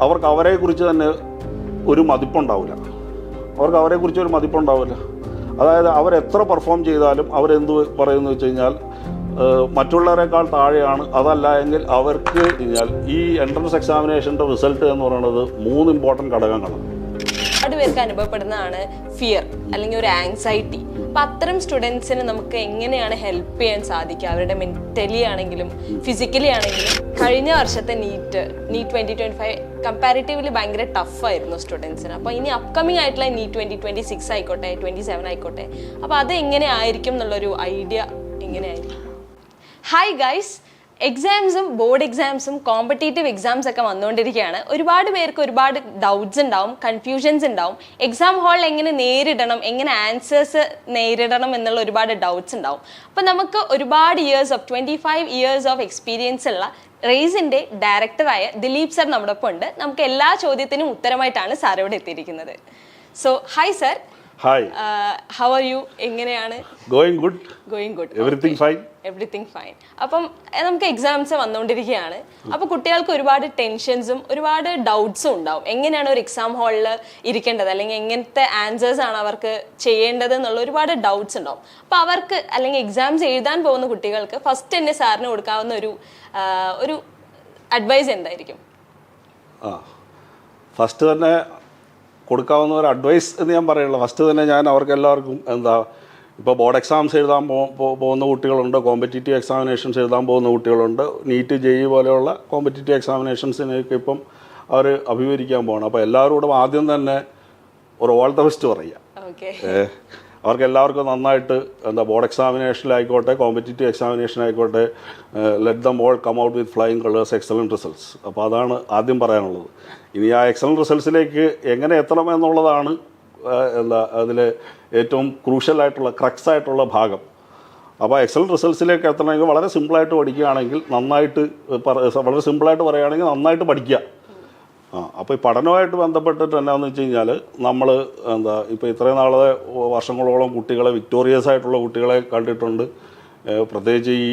അവർക്ക് അവരെക്കുറിച്ച് തന്നെ ഒരു മതിപ്പുണ്ടാവില്ല. അതായത് അവരെത്ര പെർഫോം ചെയ്താലും അവരെന്ത് പറയുന്നു വെച്ച് കഴിഞ്ഞാൽ മറ്റുള്ളവരെക്കാൾ താഴെയാണ്. അതല്ല എങ്കിൽ അവർക്ക് കഴിഞ്ഞാൽ ഈ എൻട്രൻസ് എക്സാമിനേഷൻ്റെ റിസൾട്ട് എന്ന് പറയുന്നത് 3 ഇമ്പോർട്ടൻറ്റ് ഘടകങ്ങളാണ്. ഒരുപാട് പേർക്ക് അനുഭവപ്പെടുന്നതാണ് ഫിയർ അല്ലെങ്കിൽ ഒരു ആങ്സൈറ്റി. അപ്പം അത്തരം സ്റ്റുഡൻസിന് നമുക്ക് എങ്ങനെയാണ് ഹെൽപ്പ് ചെയ്യാൻ സാധിക്കുക? അവരുടെ മെന്റലി ആണെങ്കിലും ഫിസിക്കലി ആണെങ്കിലും. കഴിഞ്ഞ വർഷത്തെ നീറ്റ് 2025 കമ്പാരിറ്റീവ്ലി ഭയങ്കര ടഫായിരുന്നു സ്റ്റുഡൻസിന്. അപ്പോൾ ഇനി അപ്കമിങ് ആയിട്ടുള്ള നീറ്റ് 2026 ആയിക്കോട്ടെ 27 ആയിക്കോട്ടെ, അപ്പോൾ അത് എങ്ങനെ ആയിരിക്കും എന്നുള്ളൊരു ഐഡിയ എങ്ങനെയായിരിക്കും? ഹായ് ഗൈസ്, എക്സാംസും ബോർഡ് എക്സാംസും കോമ്പറ്റേറ്റീവ് എക്സാംസ് ഒക്കെ വന്നുകൊണ്ടിരിക്കുകയാണ്. ഒരുപാട് പേർക്ക് ഒരുപാട് ഡൗട്ട്സ് ഉണ്ടാവും, കൺഫ്യൂഷൻസ് ഉണ്ടാവും. എക്സാം ഹാളിൽ എങ്ങനെ നേരിടണം, എങ്ങനെ ആൻസേഴ്സ് നേരിടണം എന്നുള്ള ഒരുപാട് ഡൗട്ട്സ് ഉണ്ടാവും. അപ്പം നമുക്ക് ഒരുപാട് 25 ഇയേഴ്സ് ഓഫ് എക്സ്പീരിയൻസ് ഉള്ള റേസിൻ്റെ ഡയറക്ടറായ ദിലീപ് സർ നമ്മുടെ ഒപ്പം ഉണ്ട്. നമുക്ക് എല്ലാ ചോദ്യത്തിനും ഉത്തരമായിട്ടാണ് സാർ ഇവിടെ എത്തിയിരിക്കുന്നത്. So hi sir. Hi, how are you? എങ്ങനെയാണ്? Going good. Everything fine. അപ്പം നമുക്ക് എക്സാംസ് വന്നുകൊണ്ടിരിക്കുകയാണ്. അപ്പോൾ കുട്ടികൾക്ക് ഒരുപാട് ടെൻഷൻസും ഒരുപാട് ഡൗട്ട്സും ഉണ്ടാവും. എങ്ങനെയാണ് ഒരു എക്സാം ഹാളിൽ ഇരിക്കേണ്ടത്, അല്ലെങ്കിൽ എങ്ങനത്തെ ആൻസേഴ്സ് ആണ് അവർക്ക് ചെയ്യേണ്ടത് എന്നുള്ള ഒരുപാട് ഡൗട്ട്സ് ഉണ്ടാവും. അപ്പോൾ അവർക്ക് അല്ലെങ്കിൽ എക്സാംസ് എഴുതാൻ പോകുന്ന കുട്ടികൾക്ക് ഫസ്റ്റ് തന്നെ സാറിന് കൊടുക്കാവുന്ന ഒരു അഡ്വൈസ് എന്തായിരിക്കും? ഫസ്റ്റ് തന്നെ കൊടുക്കാവുന്ന ഒരു അഡ്വൈസ് എന്ന് ഞാൻ പറയുള്ളൂ. ഫസ്റ്റ് തന്നെ ഞാൻ അവർക്ക് എല്ലാവർക്കും ഇപ്പോൾ ബോർഡ് എക്സാംസ് എഴുതാൻ പോകുന്ന കുട്ടികളുണ്ട്, കോമ്പറ്റേറ്റീവ് എക്സാമിനേഷൻസ് എഴുതാൻ പോകുന്ന കുട്ടികളുണ്ട്, നീറ്റ് JEE പോലെയുള്ള കോമ്പറ്റേറ്റീവ് എക്സാമിനേഷൻസിനൊക്കെ ഇപ്പം അവർ അഭിമുഖീകരിക്കാൻ പോകണം. അപ്പോൾ എല്ലാവരോടും ആദ്യം തന്നെ ഒരു ഓൾ ദ ബെസ്റ്റ് പറയുക. അവർക്ക് എല്ലാവർക്കും നന്നായിട്ട് ബോർഡ് എക്സാമിനേഷനിലായിക്കോട്ടെ കോമ്പറ്റേറ്റീവ് എക്സാമിനേഷനായിക്കോട്ടെ, let them all come out with flying colours, excellent results. അപ്പോൾ അതാണ് ആദ്യം പറയാനുള്ളത്. ഇനി ആ എക്സലൻറ്റ് റിസൾട്ട്സിലേക്ക് എങ്ങനെ എത്തണം എന്നുള്ളതാണ് അതിൽ ഏറ്റവും ക്രൂഷ്യലായിട്ടുള്ള ക്രക്സ് ആയിട്ടുള്ള ഭാഗം. അപ്പോൾ എക്സലൻറ്റ് റിസൾട്ട്സിലേക്ക് എത്തണമെങ്കിൽ വളരെ സിമ്പിളായിട്ട് പഠിക്കുകയാണെങ്കിൽ വളരെ സിമ്പിളായിട്ട് പറയുകയാണെങ്കിൽ നന്നായിട്ട് പഠിക്കുക. അപ്പോൾ ഈ പഠനവുമായിട്ട് ബന്ധപ്പെട്ടിട്ട് എന്നാന്ന് വെച്ച് കഴിഞ്ഞാൽ നമ്മൾ ഇപ്പോൾ ഇത്രയും നാളെ വർഷങ്ങളോളം കുട്ടികളെ വിക്ടോറിയസ് ആയിട്ടുള്ള കുട്ടികളെ കണ്ടിട്ടുണ്ട്. പ്രത്യേകിച്ച് ഈ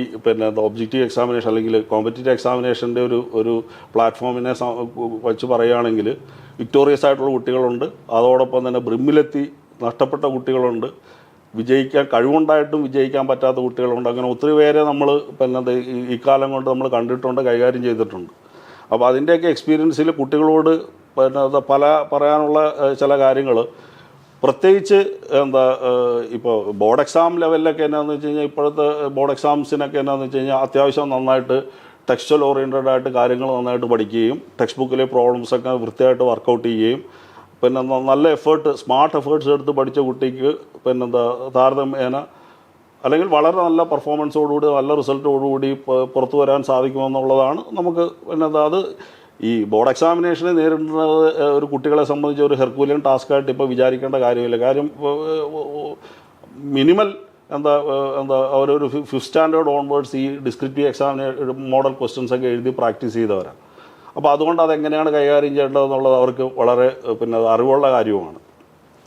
ഒബ്ജക്റ്റീവ് എക്സാമിനേഷൻ അല്ലെങ്കിൽ കോമ്പറ്റേറ്റീവ് എക്സാമിനേഷൻ്റെ ഒരു പ്ലാറ്റ്ഫോമിനെ വെച്ച് പറയുകയാണെങ്കിൽ വിക്ടോറിയസ് ആയിട്ടുള്ള കുട്ടികളുണ്ട്, അതോടൊപ്പം തന്നെ ബ്രിമ്മിലെത്തി നഷ്ടപ്പെട്ട കുട്ടികളുണ്ട്, കഴിവുണ്ടായിട്ടും വിജയിക്കാൻ പറ്റാത്ത കുട്ടികളുണ്ട്. അങ്ങനെ ഒത്തിരി പേരെ നമ്മൾ ഈ കാലം കൊണ്ട് നമ്മൾ കണ്ടിട്ടുണ്ട്, കൈകാര്യം ചെയ്തിട്ടുണ്ട്. അപ്പോൾ അതിൻ്റെയൊക്കെ എക്സ്പീരിയൻസിൽ കുട്ടികളോട് പറയാനുള്ള ചില കാര്യങ്ങൾ, പ്രത്യേകിച്ച് ഇപ്പോൾ ബോർഡ് എക്സാം ലെവലിലൊക്കെ എന്നാന്ന് വെച്ച് കഴിഞ്ഞാൽ ഇപ്പോഴത്തെ ബോർഡ് എക്സാംസിനൊക്കെ എന്നാന്ന് വെച്ച് കഴിഞ്ഞാൽ അത്യാവശ്യം നന്നായിട്ട് ടെക്സ്റ്റൽ ഓറിയൻറ്റഡ് ആയിട്ട് കാര്യങ്ങൾ നന്നായിട്ട് പഠിക്കുകയും ടെക്സ്റ്റ് ബുക്കിലെ പ്രോബ്ലംസൊക്കെ വൃത്തിയായിട്ട് വർക്കൗട്ട് ചെയ്യുകയും നല്ല സ്മാർട്ട് എഫേർട്സ് എടുത്ത് പഠിച്ച കുട്ടിക്ക് താരതമ്യേന അല്ലെങ്കിൽ വളരെ നല്ല പെർഫോമൻസോടുകൂടി നല്ല റിസൾട്ടോടുകൂടി പുറത്തു വരാൻ സാധിക്കുമെന്നുള്ളതാണ് നമുക്ക് അത് ഈ ബോർഡ് എക്സാമിനേഷനെ നേരിടുന്നത് ഒരു കുട്ടികളെ സംബന്ധിച്ച് ഒരു ഹെർക്കൂലിയൻ ടാസ്ക്കായിട്ട് ഇപ്പോൾ വിചാരിക്കേണ്ട കാര്യമില്ല. കാര്യം മിനിമൽ അവരൊരു 5th സ്റ്റാൻഡേർഡ് ഓൺവേർഡ്സ് ഈ ഡിസ്ക്രിപ്റ്റീവ് എക്സാമിനേഷൻ മോഡൽ ക്വസ്റ്റ്യൻസ് ഒക്കെ എഴുതി പ്രാക്ടീസ് ചെയ്തവരാണ്. അപ്പോൾ അതുകൊണ്ട് അതെങ്ങനെയാണ് കൈകാര്യം ചെയ്യേണ്ടതെന്നുള്ളത് അവർക്ക് വളരെ അറിവുള്ള കാര്യവുമാണ്.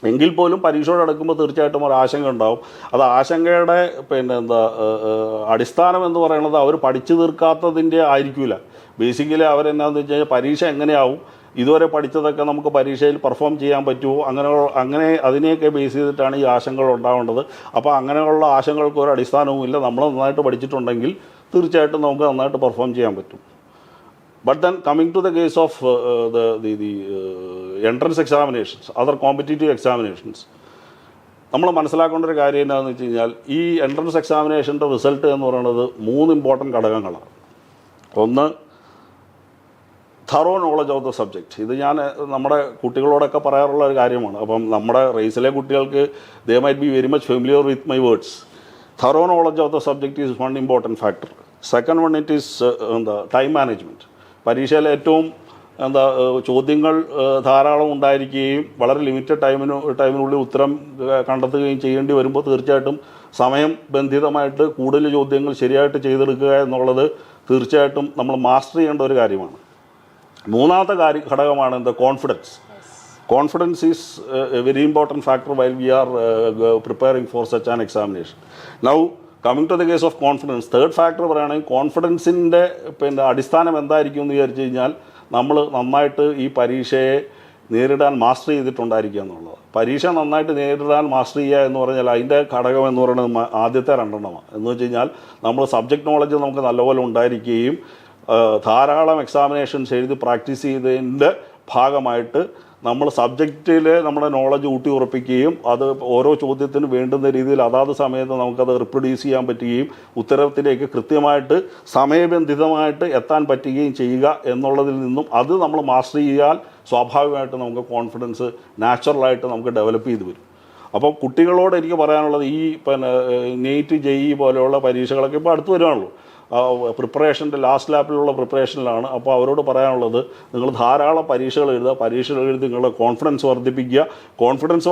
എങ്കിൽ പോലും പരീക്ഷയോട് അടുക്കുമ്പോൾ തീർച്ചയായിട്ടും ഒരു ആശങ്ക ഉണ്ടാവും. അത് ആശങ്കയുടെ അടിസ്ഥാനം എന്ന് പറയുന്നത് അവർ പഠിച്ചു തീർക്കാത്തതിൻ്റെ ആയിരിക്കില്ല. ബേസിക്കലി അവരെന്നാന്ന് വെച്ച് കഴിഞ്ഞാൽ പരീക്ഷ എങ്ങനെയാവും, ഇതുവരെ പഠിച്ചതൊക്കെ നമുക്ക് പരീക്ഷയിൽ പെർഫോം ചെയ്യാൻ പറ്റുമോ, അങ്ങനെ അതിനെയൊക്കെ ബേസ് ചെയ്തിട്ടാണ് ഈ ആശങ്കകൾ ഉണ്ടാവേണ്ടത്. അപ്പോൾ അങ്ങനെയുള്ള ആശങ്കകൾക്ക് ഒരു അടിസ്ഥാനവുമില്ല. നമ്മൾ നന്നായിട്ട് പഠിച്ചിട്ടുണ്ടെങ്കിൽ തീർച്ചയായിട്ടും നമുക്ക് നന്നായിട്ട് പെർഫോം ചെയ്യാൻ പറ്റും. But then coming to the case of the entrance examinations, other competitive examinations, നമ്മൾ മനസ്സിലാക്കേണ്ട ഒരു കാര്യം എന്താണെന്ന് വെച്ച് കഴിഞ്ഞാൽ ഈ എൻട്രൻസ് എക്സാമിനേഷൻ്റെ റിസൾട്ട് എന്ന് പറയുന്നത് 3 ഇമ്പോർട്ടൻറ്റ് ഘടകങ്ങളാണ്. ഒന്ന്, thorough knowledge of the subject. ഇത് ഞാൻ നമ്മുടെ കുട്ടികളോടൊക്കെ പറയാറുള്ള ഒരു കാര്യമാണ്. അപ്പം നമ്മുടെ റേസിലെ കുട്ടികൾക്ക് they might be very much familiar with my words. Thorough knowledge of the subject is one important factor. Second one, it is time management. പരീക്ഷയിൽ ഏറ്റവും ചോദ്യങ്ങൾ ധാരാളം ഉണ്ടായിരിക്കുകയും വളരെ ലിമിറ്റഡ് ടൈമിനുള്ളിൽ ഉത്തരം കണ്ടെത്തുകയും ചെയ്യേണ്ടി വരുമ്പോൾ തീർച്ചയായിട്ടും സമയം ബന്ധിതമായിട്ട് കൂടുതൽ ചോദ്യങ്ങൾ ശരിയായിട്ട് ചെയ്തെടുക്കുക എന്നുള്ളത് തീർച്ചയായിട്ടും നമ്മൾ മാസ്റ്റർ ചെയ്യേണ്ട ഒരു കാര്യമാണ്. മൂന്നാമത്തെ ഘടകമാണ് confidence. Confidence is a very important factor while we are preparing for such an examination. Now coming to the case of confidence, third factor പറയുകയാണെങ്കിൽ കോൺഫിഡൻസിൻ്റെ അടിസ്ഥാനം എന്തായിരിക്കും എന്ന് വിചാരിച്ചു കഴിഞ്ഞാൽ നമ്മൾ നന്നായിട്ട് ഈ പരീക്ഷയെ നേരിടാൻ മാസ്റ്റർ ചെയ്തിട്ടുണ്ടായിരിക്കുക എന്നുള്ളത്. പരീക്ഷ നന്നായിട്ട് നേരിടാൻ മാസ്റ്റർ ചെയ്യുക എന്ന് പറഞ്ഞാൽ അതിൻ്റെ ഘടകം എന്ന് പറയുന്നത് ആദ്യത്തെ രണ്ടെണ്ണമാണ്. എന്ന് വെച്ച് കഴിഞ്ഞാൽ നമ്മൾ സബ്ജക്റ്റ് നോളജ് നമുക്ക് നല്ലപോലെ ഉണ്ടായിരിക്കുകയും ധാരാളം എക്സാമിനേഷൻസ് എഴുതി പ്രാക്ടീസ് ചെയ്തതിൻ്റെ ഭാഗമായിട്ട് നമ്മൾ സബ്ജക്റ്റിൽ നമ്മുടെ നോളജ് ഊട്ടി ഉറപ്പിക്കുകയും അത് ഓരോ ചോദ്യത്തിനും വേണ്ടുന്ന രീതിയിൽ അതാത് സമയത്ത് നമുക്കത് റിപ്രൊഡ്യൂസ് ചെയ്യാൻ പറ്റുകയും ഉത്തരത്തിലേക്ക് കൃത്യമായിട്ട് സമയബന്ധിതമായിട്ട് എത്താൻ പറ്റുകയും ചെയ്യുക എന്നുള്ളതിൽ നിന്നും അത് നമ്മൾ മാസ്റ്റർ ചെയ്യാൻ സ്വാഭാവികമായിട്ട് നമുക്ക് കോൺഫിഡൻസ് നാച്ചുറലായിട്ട് നമുക്ക് ഡെവലപ്പ് ചെയ്ത് വരും. അപ്പോൾ കുട്ടികളോട് എനിക്ക് പറയാനുള്ളത് ഈ നീറ്റ് JEE പോലെയുള്ള പരീക്ഷകളൊക്കെ ഇപ്പോൾ അടുത്ത് വരുവാണല്ലോ, പ്രിപ്പറേഷൻ്റെ ലാസ്റ്റ് ലാപ്പിലുള്ള പ്രിപ്പറേഷനിലാണ്. അപ്പോൾ അവരോട് പറയാനുള്ളത് നിങ്ങൾ ധാരാളം പരീക്ഷകൾ എഴുതുക, പരീക്ഷകൾ എഴുതി നിങ്ങളുടെ കോൺഫിഡൻസ് വർദ്ധിപ്പിക്കുക. കോൺഫിഡൻസ്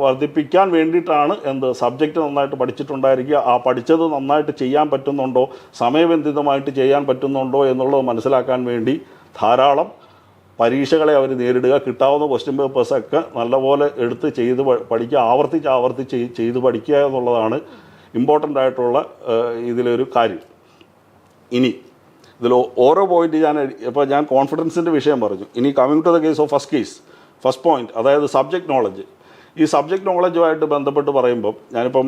വർദ്ധിപ്പിക്കാൻ വേണ്ടിയിട്ടാണ് സബ്ജക്റ്റ് നന്നായിട്ട് പഠിച്ചിട്ടുണ്ടായിരിക്കുക. ആ പഠിച്ചത് നന്നായിട്ട് ചെയ്യാൻ പറ്റുന്നുണ്ടോ, സമയബന്ധിതമായിട്ട് ചെയ്യാൻ പറ്റുന്നുണ്ടോ എന്നുള്ളത് മനസ്സിലാക്കാൻ വേണ്ടി ധാരാളം പരീക്ഷകളെ അവർ നേരിടുക. കിട്ടാവുന്ന ക്വസ്റ്റ്യൻ പേപ്പേഴ്സൊക്കെ നല്ലപോലെ എടുത്ത് ചെയ്ത് പഠിക്കുക, ആവർത്തിച്ച് ചെയ്ത് പഠിക്കുക എന്നുള്ളതാണ് ഇമ്പോർട്ടൻ്റ് ആയിട്ടുള്ള ഇതിലൊരു കാര്യം. ഇനി ഇതിൽ ഓരോ പോയിന്റ് ഞാൻ കോൺഫിഡൻസിൻ്റെ വിഷയം പറഞ്ഞു. ഇനി coming to the case of first point, അതായത് സബ്ജക്റ്റ് നോളജ്. ഈ സബ്ജക്റ്റ് നോളജുമായിട്ട് ബന്ധപ്പെട്ട് പറയുമ്പം ഞാനിപ്പം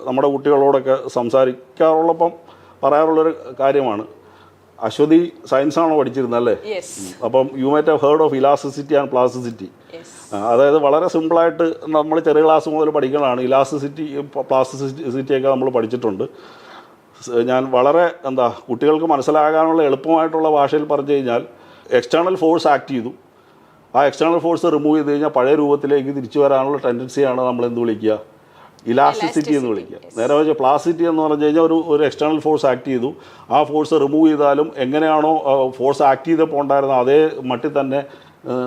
നമ്മുടെ കുട്ടികളോടൊക്കെ സംസാരിക്കാറുള്ളപ്പം പറയാറുള്ളൊരു കാര്യമാണ്. അശ്വതി സയൻസാണോ പഠിച്ചിരുന്നത് അല്ലേ? അപ്പം you might have heard of elasticity and plasticity. അതായത് വളരെ സിമ്പിളായിട്ട് നമ്മൾ ചെറിയ ക്ലാസ് മുതൽ പഠിക്കുന്നതാണ്. ഇലാസ്റ്റിസിറ്റി പ്ലാസ്റ്റിസിറ്റിയൊക്കെ നമ്മൾ പഠിച്ചിട്ടുണ്ട്. ഞാൻ വളരെ കുട്ടികൾക്ക് മനസ്സിലാകാനുള്ള എളുപ്പമായിട്ടുള്ള ഭാഷയിൽ പറഞ്ഞു കഴിഞ്ഞാൽ, എക്സ്റ്റേണൽ ഫോഴ്സ് ആക്ട് ചെയ്തു, ആ എക്സ്റ്റേണൽ ഫോഴ്സ് റിമൂവ് ചെയ്ത് കഴിഞ്ഞാൽ പഴയ രൂപത്തിലേക്ക് തിരിച്ചു വരാനുള്ള ടെൻഡൻസിയാണ് നമ്മൾ എന്ത് വിളിക്കുക, ഇലാസ്റ്റിസിറ്റി എന്ന് വിളിക്കുക. നേരെ വെച്ച് പ്ലാസ്റ്റിസിറ്റി എന്ന് പറഞ്ഞു കഴിഞ്ഞാൽ ഒരു എക്സ്റ്റേണൽ ഫോഴ്സ് ആക്ട് ചെയ്തു, ആ ഫോഴ്സ് റിമൂവ് ചെയ്താലും എങ്ങനെയാണോ ഫോഴ്സ് ആക്ട് ചെയ്തപ്പോൾ ഉണ്ടായിരുന്ന അതേ മട്ടിൽ തന്നെ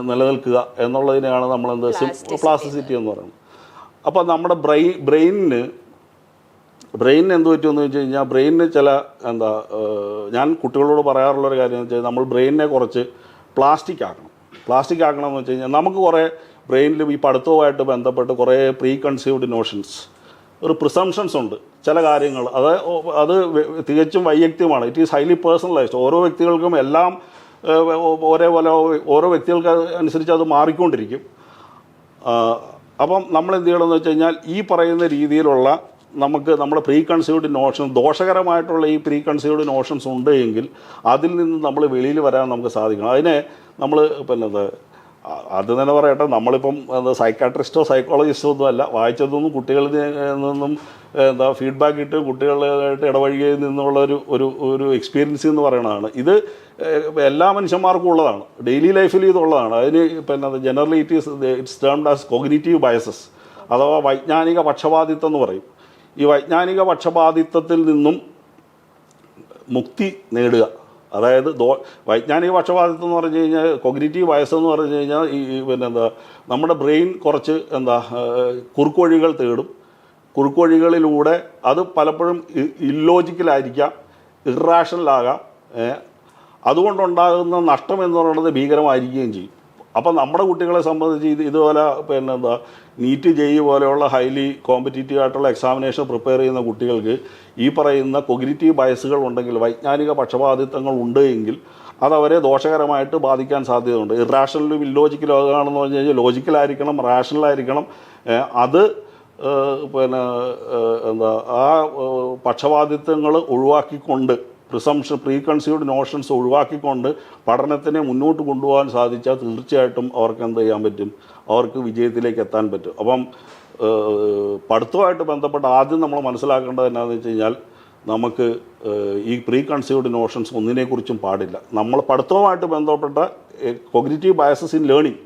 നിലനിൽക്കുക എന്നുള്ളതിനെയാണ് നമ്മളെന്ത് പ്ലാസ്റ്റിസിറ്റി എന്ന് പറയുന്നത്. അപ്പോൾ നമ്മുടെ ബ്രെയിനിന് എന്ത് പറ്റുമെന്ന് വെച്ച് കഴിഞ്ഞാൽ, ബ്രെയിനിന് ചില ഞാൻ കുട്ടികളോട് പറയാറുള്ളൊരു കാര്യം എന്ന് വെച്ചാൽ, നമ്മൾ ബ്രെയിനിനെ കുറച്ച് പ്ലാസ്റ്റിക് ആക്കണം എന്ന് വെച്ച് കഴിഞ്ഞാൽ, നമുക്ക് കുറേ ബ്രെയിനിൽ ഈ പഠിത്തവുമായിട്ട് ബന്ധപ്പെട്ട് കുറേ പ്രീ കൺസീവ്ഡ് നോഷൻസ്, ഒരു പ്രിസംഷൻസ് ഉണ്ട് ചില കാര്യങ്ങൾ. അത് തികച്ചും വൈയക്തികമാണ്. It is highly personalised. ഓരോ വ്യക്തികൾക്കും എല്ലാം ഒരേപോലെ, ഓരോ വ്യക്തികൾക്ക് അനുസരിച്ച് അത് മാറിക്കൊണ്ടിരിക്കും. അപ്പം നമ്മൾ എന്ത് ചെയ്യണമെന്ന് വെച്ച് കഴിഞ്ഞാൽ, ഈ പറയുന്ന രീതിയിലുള്ള നമുക്ക് നമ്മുടെ പ്രീ കൺസീവ്ഡ് നോഷൻസ്, ദോഷകരമായിട്ടുള്ള ഈ പ്രീ കൺസീവ്ഡ് നോഷൻസ് ഉണ്ട് എങ്കിൽ അതിൽ നിന്ന് നമ്മൾ വെളിയിൽ വരാൻ നമുക്ക് സാധിക്കണം. അതിനെ നമ്മൾ അത് തന്നെ പറയട്ടെ, നമ്മളിപ്പം സൈക്കാട്രിസ്റ്റോ സൈക്കോളജിസ്റ്റോ ഒന്നും അല്ല, വായിച്ചതൊന്നും കുട്ടികളിൽ നിന്നും ഫീഡ്ബാക്ക് ഇട്ട് കുട്ടികളായിട്ട് ഇടപഴകിയതിൽ നിന്നുള്ള ഒരു എക്സ്പീരിയൻസ് എന്ന് പറയുന്നതാണ്. ഇത് എല്ലാ മനുഷ്യന്മാർക്കും ഉള്ളതാണ്, ഡെയിലി ലൈഫിൽ ഇതുള്ളതാണ്. അതിന് generally it's termed as cognitive biases, അഥവാ വൈജ്ഞാനിക പക്ഷപാതിത്വം എന്ന് പറയും. ഈ വൈജ്ഞാനിക പക്ഷപാതിത്വത്തിൽ നിന്നും മുക്തി നേടുക, അതായത് വൈജ്ഞാനിക പക്ഷപാതിത്വം എന്ന് പറഞ്ഞു കഴിഞ്ഞാൽ, കോഗ്നിറ്റീവ് ബയസ് എന്ന് പറഞ്ഞു കഴിഞ്ഞാൽ നമ്മുടെ ബ്രെയിൻ കുറച്ച് കുറുക്കുവഴികൾ തേടും. കുറുക്കുവഴികളിലൂടെ അത് പലപ്പോഴും ഇല്ലോജിക്കലായിരിക്കാം, ഇറാഷണലാകാം. അതുകൊണ്ടുണ്ടാകുന്ന നഷ്ടം എന്ന് പറയുന്നത് ഭീകരമായിരിക്കുകയും ചെയ്യും. അപ്പം നമ്മുടെ കുട്ടികളെ സംബന്ധിച്ച് ഇതുപോലെ നീറ്റ് JEE പോലെയുള്ള ഹൈലി കോമ്പറ്റീറ്റീവ് ആയിട്ടുള്ള എക്സാമിനേഷൻ പ്രിപ്പയർ ചെയ്യുന്ന കുട്ടികൾക്ക് ഈ പറയുന്ന കൊഗ്നിറ്റീവ് ബയസുകൾ ഉണ്ടെങ്കിൽ, വൈജ്ഞാനിക പക്ഷപാതിത്വങ്ങൾ ഉണ്ട് എങ്കിൽ അതവരെ ദോഷകരമായിട്ട് ബാധിക്കാൻ സാധ്യതയുണ്ട്. ഇറാഷണലും ഇല്ലോജിക്കലും ആണെന്ന് പറഞ്ഞു കഴിഞ്ഞാൽ ലോജിക്കലായിരിക്കണം, റാഷണലായിരിക്കണം. അത് ആ പക്ഷപാതിത്വങ്ങൾ ഒഴിവാക്കിക്കൊണ്ട്, പ്രീ കൺസീവ്ഡ് നോഷൻസ് ഒഴിവാക്കിക്കൊണ്ട് പഠനത്തിനെ മുന്നോട്ട് കൊണ്ടുപോകാൻ സാധിച്ചാൽ തീർച്ചയായിട്ടും അവർക്ക് എന്ത് ചെയ്യാൻ പറ്റും, അവർക്ക് വിജയത്തിലേക്ക് എത്താൻ പറ്റും. അപ്പം പഠിത്തവുമായിട്ട് ബന്ധപ്പെട്ട് ആദ്യം നമ്മൾ മനസ്സിലാക്കേണ്ടത് എന്താണെന്ന് വെച്ച് കഴിഞ്ഞാൽ, നമുക്ക് ഈ പ്രീ കൺസീവ്ഡ് നോഷൻസ് ഒന്നിനെക്കുറിച്ചും പാടില്ല. നമ്മൾ പഠിത്തവുമായിട്ട് ബന്ധപ്പെട്ട കോഗ്നിറ്റീവ് ബയസസ് ഇൻ ലേണിംഗ്,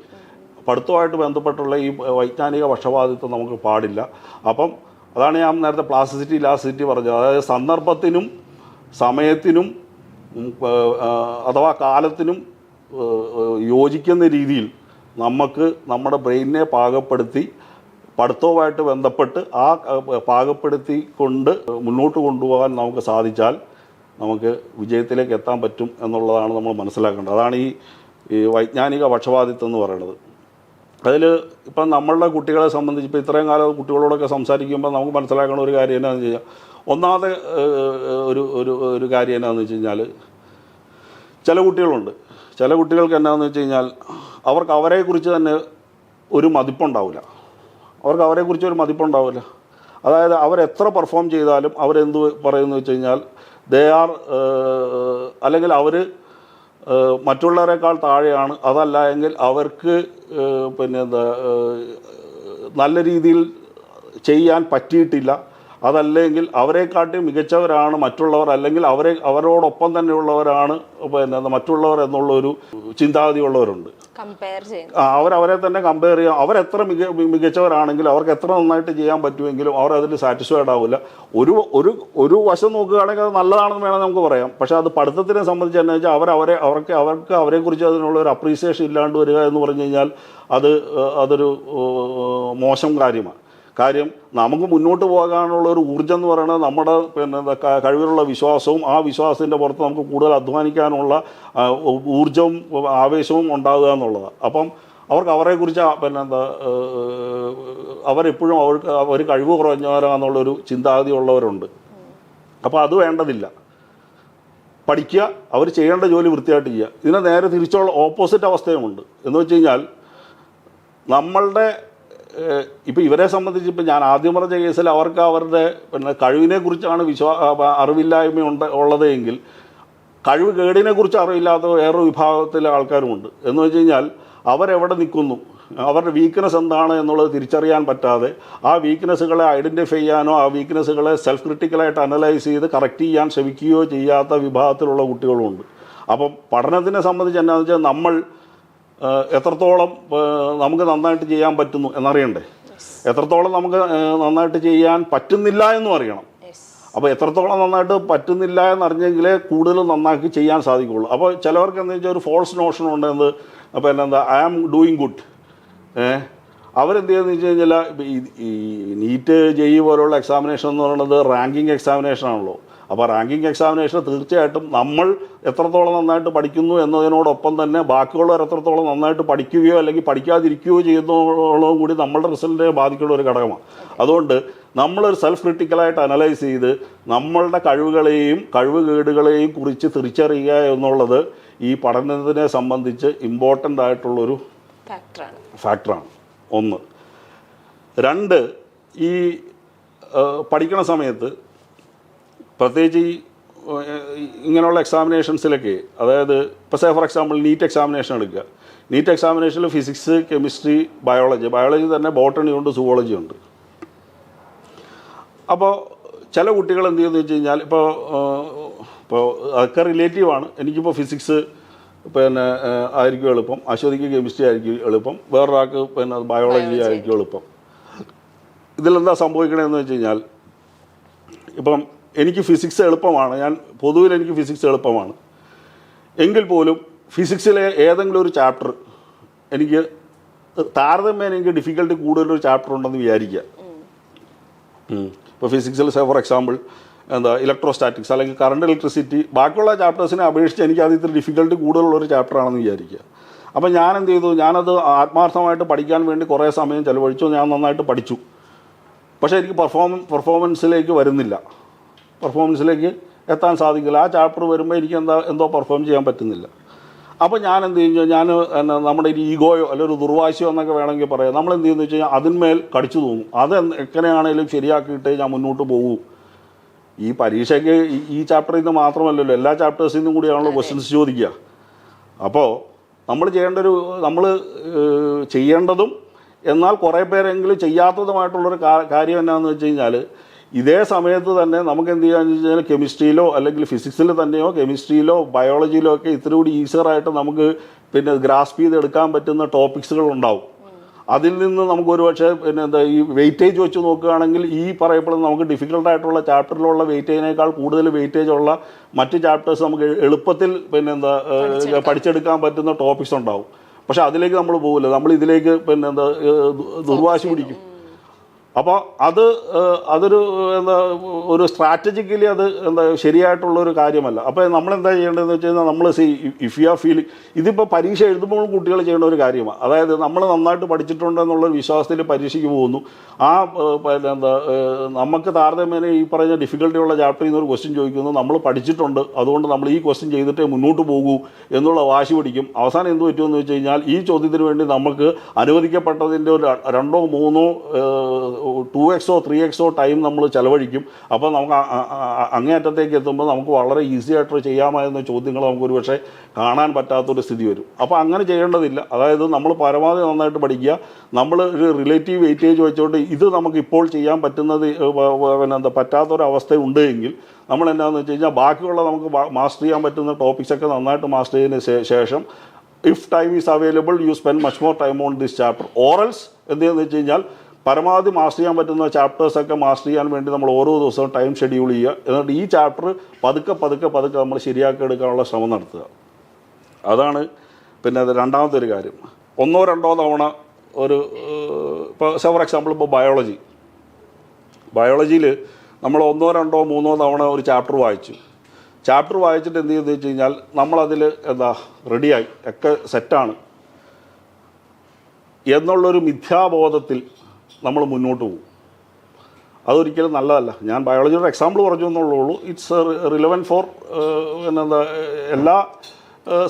പഠിത്തവുമായിട്ട് ബന്ധപ്പെട്ടുള്ള ഈ വൈജ്ഞാനിക പക്ഷപാതിത്വം നമുക്ക് പാടില്ല. അപ്പം അതാണ് ഞാൻ നേരത്തെ പ്ലാസ്റ്റിസിറ്റി ഇലാസ്റ്റിസിറ്റി പറഞ്ഞത്. അതായത് സന്ദർഭത്തിനും സമയത്തിനും അഥവാ കാലത്തിനും യോജിക്കുന്ന രീതിയിൽ നമുക്ക് നമ്മുടെ ബ്രെയിനിനെ പാകപ്പെടുത്തി പഠിത്തവുമായിട്ട് ബന്ധപ്പെട്ട് ആ പാകപ്പെടുത്തിക്കൊണ്ട് മുന്നോട്ട് കൊണ്ടുപോകാൻ നമുക്ക് സാധിച്ചാൽ നമുക്ക് വിജയത്തിലേക്ക് എത്താൻ പറ്റും എന്നുള്ളതാണ് നമ്മൾ മനസ്സിലാക്കേണ്ടത്. അതാണ് ഈ വൈജ്ഞാനിക പക്ഷപാതിത്വം എന്ന് പറയുന്നത്. അതിൽ ഇപ്പം നമ്മളുടെ കുട്ടികളെ സംബന്ധിച്ച് ഇപ്പോൾ ഇത്രയും കാലം കുട്ടികളോടൊക്കെ സംസാരിക്കുമ്പോൾ നമുക്ക് മനസ്സിലാക്കുന്ന ഒരു കാര്യം എന്നാന്ന് വെച്ച് കഴിഞ്ഞാൽ, ഒന്നാമത്തെ ഒരു കാര്യം എന്നാന്ന് വെച്ച് കഴിഞ്ഞാൽ, ചില കുട്ടികൾക്ക് എന്നാന്ന് വെച്ച് കഴിഞ്ഞാൽ അവർക്ക് അവരെക്കുറിച്ച് തന്നെ ഒരു മതിപ്പുണ്ടാവില്ല. അതായത് അവരെത്ര പെർഫോം ചെയ്താലും അവരെന്ത് പറയുന്നു വെച്ച് കഴിഞ്ഞാൽ അല്ലെങ്കിൽ അവർ മറ്റുള്ളവരെക്കാൾ താഴെയാണ്. അതല്ല എങ്കിൽ അവർക്ക് നല്ല രീതിയിൽ ചെയ്യാൻ പറ്റിയിട്ടില്ല. അതല്ലെങ്കിൽ അവരെക്കാട്ടി മികച്ചവരാണ് മറ്റുള്ളവർ, അല്ലെങ്കിൽ അവരോടൊപ്പം തന്നെയുള്ളവരാണ് മറ്റുള്ളവർ എന്നുള്ളൊരു ചിന്താഗതിയുള്ളവരുണ്ട്. അവരെ തന്നെ കമ്പയർ ചെയ്യാം. അവരെത്ര മികച്ചവരാണെങ്കിലും അവർക്ക് എത്ര നന്നായിട്ട് ചെയ്യാൻ പറ്റുമെങ്കിലും അവർ അതിൽ സാറ്റിസ്ഫൈഡ് ആവില്ല. ഒരു വശം നോക്കുകയാണെങ്കിൽ അത് നല്ലതാണെന്ന് വേണമെങ്കിൽ നമുക്ക് പറയാം. പക്ഷേ അത് പഠിത്തത്തിനെ സംബന്ധിച്ച് എന്ന് വെച്ചാൽ അവർക്ക് അവരെക്കുറിച്ച് അതിനുള്ള ഒരു അപ്രീസിയേഷൻ ഇല്ലാണ്ട് വരിക എന്ന് പറഞ്ഞു കഴിഞ്ഞാൽ അതൊരു മോശം കാര്യമാണ്. കാര്യം നമുക്ക് മുന്നോട്ട് പോകാനുള്ള ഒരു ഊർജ്ജം എന്ന് പറയുന്നത് നമ്മുടെ കഴിവിലുള്ള വിശ്വാസവും ആ വിശ്വാസത്തിൻ്റെ പുറത്ത് നമുക്ക് കൂടുതൽ അധ്വാനിക്കാനുള്ള ഊർജ്ജവും ആവേശവും ഉണ്ടാകുക എന്നുള്ളതാണ്. അപ്പം അവർക്ക് അവരെക്കുറിച്ച് അവരെപ്പോഴും അവർ കഴിവ് കുറഞ്ഞവരാണെന്നുള്ളൊരു ചിന്താഗതി ഉള്ളവരുണ്ട്. അപ്പോൾ അത് വേണ്ടതില്ല. പഠിക്കുക, അവർ ചെയ്യേണ്ട ജോലി വൃത്തിയായിട്ട് ചെയ്യുക. ഇതിനെ നേരെ തിരിച്ചുള്ള ഓപ്പോസിറ്റ് അവസ്ഥയുമുണ്ട്. എന്ന് വെച്ച് കഴിഞ്ഞാൽ നമ്മളുടെ ഇപ്പോൾ ഇവരെ സംബന്ധിച്ച് ഇപ്പോൾ ഞാൻ ആദ്യം പറഞ്ഞ കേസിൽ അവർക്ക് അവരുടെ കഴിവിനെക്കുറിച്ചാണ് അറിവില്ലായ്മ ഉള്ളത് എങ്കിൽ കഴിവ് കേടിനെക്കുറിച്ച് അറിവില്ലാത്ത വേറൊരു വിഭാഗത്തിലെ ആൾക്കാരുമുണ്ട്. എന്ന് വെച്ച് കഴിഞ്ഞാൽ അവരെവിടെ നിൽക്കുന്നു, അവരുടെ വീക്ക്നെസ് എന്താണ് എന്നുള്ളത് തിരിച്ചറിയാൻ പറ്റാതെ ആ വീക്ക്നെസ്സുകളെ ഐഡൻറ്റിഫൈ ചെയ്യാനോ ആ വീക്ക്നെസ്സുകളെ സെൽഫ് ക്രിട്ടിക്കലായിട്ട് അനലൈസ് ചെയ്ത് കറക്റ്റ് ചെയ്യാൻ ശ്രമിക്കുകയോ ചെയ്യാത്ത വിഭാഗത്തിലുള്ള കുട്ടികളുമുണ്ട്. അപ്പം പഠനത്തിനെ സംബന്ധിച്ച് എന്താണെന്ന് വെച്ചാൽ നമ്മൾ എത്രത്തോളം നമുക്ക് നന്നായിട്ട് ചെയ്യാൻ പറ്റുന്നു എന്നറിയണ്ടേ, എത്രത്തോളം നമുക്ക് നന്നായിട്ട് ചെയ്യാൻ പറ്റുന്നില്ല എന്നും അറിയണം. അപ്പോൾ എത്രത്തോളം നന്നായിട്ട് പറ്റുന്നില്ല എന്നറിഞ്ഞെങ്കിലേ കൂടുതൽ നന്നാക്കി ചെയ്യാൻ സാധിക്കുകയുള്ളൂ. അപ്പോൾ ചിലവർക്ക് എന്താ വെച്ചാൽ ഒരു ഫോൾസ് നോഷൻ ഉണ്ട്. അപ്പോൾ ഐ ആം ഡൂയിങ് ഗുഡ്. അവരെന്ത് ചെയ്യുന്നത് വെച്ച് കഴിഞ്ഞാൽ ഈ നീറ്റ് JEE പോലുള്ള എക്സാമിനേഷൻ എന്ന് പറയുന്നത് റാങ്കിങ് എക്സാമിനേഷൻ ആണല്ലോ. അപ്പോൾ റാങ്കിങ് എക്സാമിനേഷൻ തീർച്ചയായിട്ടും നമ്മൾ എത്രത്തോളം നന്നായിട്ട് പഠിക്കുന്നു എന്നതിനോടൊപ്പം തന്നെ ബാക്കിയുള്ളവർ എത്രത്തോളം നന്നായിട്ട് പഠിക്കുകയോ അല്ലെങ്കിൽ പഠിക്കാതിരിക്കുകയോ ചെയ്യുന്നതോളം കൂടി നമ്മളുടെ റിസൾട്ടിനെ ബാധിക്കുന്ന ഒരു ഘടകമാണ്. അതുകൊണ്ട് നമ്മളൊരു സെൽഫ് ക്രിട്ടിക്കലായിട്ട് അനലൈസ് ചെയ്ത് നമ്മളുടെ കഴിവുകേടുകളെയും കുറിച്ച് തിരിച്ചറിയുക എന്നുള്ളത് ഈ പഠനത്തിനെ സംബന്ധിച്ച് ഇമ്പോർട്ടൻ്റ് ആയിട്ടുള്ളൊരു ഫാക്ടറാണ്. 1. 2, ഈ പഠിക്കണ സമയത്ത് പ്രത്യേകിച്ച് ഈ ഇങ്ങനെയുള്ള എക്സാമിനേഷൻസിലൊക്കെ, അതായത് ഇപ്പോൾ ഫോർ എക്സാമ്പിൾ നീറ്റ് എക്സാമിനേഷൻ എടുക്കുക. നീറ്റ് എക്സാമിനേഷനിൽ ഫിസിക്സ്, കെമിസ്ട്രി, ബയോളജി തന്നെ ബോട്ടണി ഉണ്ട്, സുവോളജി ഉണ്ട്. അപ്പോൾ ചില കുട്ടികൾ എന്ത് ചെയ്യുമെന്ന് വെച്ച് കഴിഞ്ഞാൽ ഇപ്പോൾ അതൊക്കെ റിലേറ്റീവാണ്. എനിക്കിപ്പോൾ ഫിസിക്സ് ആയിരിക്കും എളുപ്പം, അശ്വതിക്ക് കെമിസ്ട്രി ആയിരിക്കും എളുപ്പം, വേറൊരാൾക്ക് ബയോളജി ആയിരിക്കും എളുപ്പം. ഇതിലെന്താ സംഭവിക്കണമെന്ന് വെച്ച് കഴിഞ്ഞാൽ, ഇപ്പം എനിക്ക് ഫിസിക്സ് എളുപ്പമാണ്, എനിക്ക് ഫിസിക്സ് എളുപ്പമാണ് എങ്കിൽ പോലും ഫിസിക്സിലെ ഏതെങ്കിലും ഒരു ചാപ്റ്റർ എനിക്ക് താരതമ്യേന എനിക്ക് ഡിഫിക്കൽട്ടി കൂടുതലൊരു ചാപ്റ്റർ ഉണ്ടെന്ന് വിചാരിക്കുക. ഇപ്പോൾ ഫിസിക്സിൽ ഫോർ എക്സാമ്പിൾ ഇലക്ട്രോസ്റ്റാറ്റിക്സ് അല്ലെങ്കിൽ കറണ്ട് ഇലക്ട്രിസിറ്റി, ബാക്കിയുള്ള ചാപ്റ്റേഴ്സിനെ അപേക്ഷിച്ച് എനിക്ക് അതിൽ ഇത്തിരി ഡിഫിക്കൽട്ടി കൂടുതലുള്ളൊരു ചാപ്റ്ററാണെന്ന് വിചാരിക്കുക. അപ്പോൾ ഞാൻ എന്ത് ചെയ്തു, ഞാനത് ആത്മാർത്ഥമായിട്ട് പഠിക്കാൻ വേണ്ടി കുറേ സമയം ചിലവഴിച്ചു, ഞാൻ നന്നായിട്ട് പഠിച്ചു. പക്ഷേ എനിക്ക് പെർഫോമൻസിലേക്ക് എത്താൻ സാധിക്കില്ല. ആ ചാപ്റ്റർ വരുമ്പോൾ എനിക്ക് എന്തോ പെർഫോം ചെയ്യാൻ പറ്റുന്നില്ല. അപ്പോൾ ഞാൻ എന്ത് ചെയ്യുന്നു, നമ്മുടെ ഒരു ഈഗോയോ അല്ലെങ്കിൽ ഒരു ദുർവാശയോ എന്നൊക്കെ വേണമെങ്കിൽ പറയാം, നമ്മൾ എന്ത് ചെയ്യുന്നു വെച്ച് കഴിഞ്ഞാൽ അതിന്മേൽ കടിച്ചു തൂങ്ങും. അത് എങ്ങനെയാണെങ്കിലും ശരിയാക്കിയിട്ടേ ഞാൻ മുന്നോട്ട് പോകൂ. ഈ പരീക്ഷയ്ക്ക് ഈ ചാപ്റ്ററിൽ നിന്ന് മാത്രമല്ലല്ലോ, എല്ലാ ചാപ്റ്റേഴ്സിൽ നിന്നും കൂടിയാണല്ലോ ക്വസ്റ്റ്യൻസ് ചോദിക്കുക. അപ്പോൾ നമ്മൾ ചെയ്യേണ്ടതും എന്നാൽ കുറേ പേരെങ്കിലും ചെയ്യാത്തതുമായിട്ടുള്ളൊരു കാര്യം എന്നാന്ന് വെച്ച് കഴിഞ്ഞാൽ, ഇതേ സമയത്ത് തന്നെ നമുക്ക് എന്ത് ചെയ്യാന്ന് വെച്ച് കഴിഞ്ഞാൽ കെമിസ്ട്രിയിലോ അല്ലെങ്കിൽ ഫിസിക്സിൽ തന്നെയോ കെമിസ്ട്രിയിലോ ബയോളജിയിലോ ഒക്കെ ഇത്തിരി കൂടി ഈസിയറായിട്ട് നമുക്ക് ഗ്രാസ്പ് ചെയ്തെടുക്കാൻ പറ്റുന്ന ടോപ്പിക്സുകൾ ഉണ്ടാവും. അതിൽ നിന്ന് നമുക്ക് ഒരുപക്ഷെ ഈ വെയിറ്റേജ് വെച്ച് നോക്കുകയാണെങ്കിൽ ഈ പറയപ്പെടുന്ന നമുക്ക് ഡിഫിക്കൽട്ടായിട്ടുള്ള ചാപ്റ്ററിലുള്ള വെയിറ്റേജിനേക്കാൾ കൂടുതൽ വെയിറ്റേജ് ഉള്ള മറ്റ് ചാപ്റ്റേഴ്സ് നമുക്ക് എളുപ്പത്തിൽ പഠിച്ചെടുക്കാൻ പറ്റുന്ന ടോപ്പിക്സ് ഉണ്ടാവും. പക്ഷെ അതിലേക്ക് നമ്മൾ പോകില്ല, നമ്മൾ ഇതിലേക്ക് ദുർവാശി പിടിക്കും. അപ്പോൾ അതൊരു എന്താ ഒരു സ്ട്രാറ്റജിക്കലി അത് എന്താ ശരിയായിട്ടുള്ളൊരു കാര്യമല്ല. അപ്പോൾ നമ്മളെന്താ ചെയ്യേണ്ടതെന്ന് വെച്ച് കഴിഞ്ഞാൽ നമ്മൾ ഇഫ് യു ആർ ഫീലിംഗ് ഇതിപ്പോൾ പരീക്ഷ എഴുതുമ്പോഴും കുട്ടികൾ ചെയ്യേണ്ട ഒരു കാര്യമാണ്. അതായത് നമ്മൾ നന്നായിട്ട് പഠിച്ചിട്ടുണ്ടെന്നുള്ളൊരു വിശ്വാസത്തിൽ പരീക്ഷയ്ക്ക് പോകുന്നു. എന്താ നമുക്ക് താരതമ്യേന ഈ പറഞ്ഞ ഡിഫിക്കൽട്ടിയുള്ള ചാപ്റ്ററിൽ നിന്ന് ഒരു ക്വസ്റ്റ്യൻ ചോദിക്കുന്നു, നമ്മൾ പഠിച്ചിട്ടുണ്ട്, അതുകൊണ്ട് നമ്മൾ ഈ ക്വസ്റ്റ്യൻ ചെയ്തിട്ടേ മുന്നോട്ട് പോകൂ എന്നുള്ള വാശി പിടിക്കും. അവസാനം എന്ത് പറ്റുമെന്ന് വെച്ച് കഴിഞ്ഞാൽ ഈ ചോദ്യത്തിന് വേണ്ടി നമുക്ക് അനുവദിക്കപ്പെട്ടതിൻ്റെ ഒരു 2 or 3 2x or 3x time നമ്മൾ ചിലവഴിക്കും. അപ്പോൾ നമുക്ക് അങ്ങേയറ്റത്തേക്ക് എത്തുമ്പോൾ നമുക്ക് വളരെ ഈസി ആയിട്ട് ചെയ്യാമായിരുന്ന ചോദ്യങ്ങൾ നമുക്കൊരു പക്ഷേ കാണാൻ പറ്റാത്തൊരു സ്ഥിതി വരും. അപ്പോൾ അങ്ങനെ ചെയ്യേണ്ടതില്ല. അതായത് നമ്മൾ പരമാവധി നന്നായിട്ട് പഠിക്കുക. നമ്മൾ ഒരു റിലേറ്റീവ് വെയിറ്റേജ് വെച്ചുകൊണ്ട് ഇത് നമുക്ക് ഇപ്പോൾ ചെയ്യാൻ പറ്റുന്നത് പറ്റാത്തൊരവസ്ഥ ഉണ്ട് എങ്കിൽ നമ്മൾ എന്താണെന്ന് വെച്ച് കഴിഞ്ഞാൽ ബാക്കിയുള്ള നമുക്ക് മാസ്റ്റർ ചെയ്യാൻ പറ്റുന്ന ടോപ്പിക്സൊക്കെ നന്നായിട്ട് മാസ്റ്റർ ചെയ്തതിന് ശേഷം if time is available you spend much more time on this chapter. Orals എന്തെന്ന് വെച്ച് കഴിഞ്ഞാൽ പരമാവധി മാസ്റ്റർ ചെയ്യാൻ പറ്റുന്ന ചാപ്റ്റേഴ്സൊക്കെ മാസ്റ്റർ ചെയ്യാൻ വേണ്ടി നമ്മൾ ഓരോ ദിവസവും ടൈം ഷെഡ്യൂൾ ചെയ്യുക. എന്നിട്ട് ഈ ചാപ്റ്റർ പതുക്കെ നമ്മൾ ശരിയാക്കി എടുക്കാനുള്ള ശ്രമം നടത്തുക. അതാണ് പിന്നെ അത് രണ്ടാമത്തെ ഒരു കാര്യം. 1 or 2 തവണ ഒരു ഇപ്പോൾ ഫോർ എക്സാമ്പിൾ ഇപ്പോൾ ബയോളജിയിൽ നമ്മൾ 1 or 2 or 3 തവണ ഒരു ചാപ്റ്റർ വായിച്ചിട്ട് എന്ത് ചെയ്യുന്നത് വെച്ച് കഴിഞ്ഞാൽ നമ്മളതിൽ റെഡിയായി ഒക്കെ സെറ്റാണ് എന്നുള്ളൊരു മിഥ്യാബോധത്തിൽ നമ്മൾ മുന്നോട്ട് പോകും. അതൊരിക്കലും നല്ലതല്ല. ഞാൻ ബയോളജിയുടെ എക്സാമ്പിൾ പറഞ്ഞു എന്നുള്ളൂ. ഇറ്റ്സ് റിലവൻറ്റ് ഫോർ എല്ലാ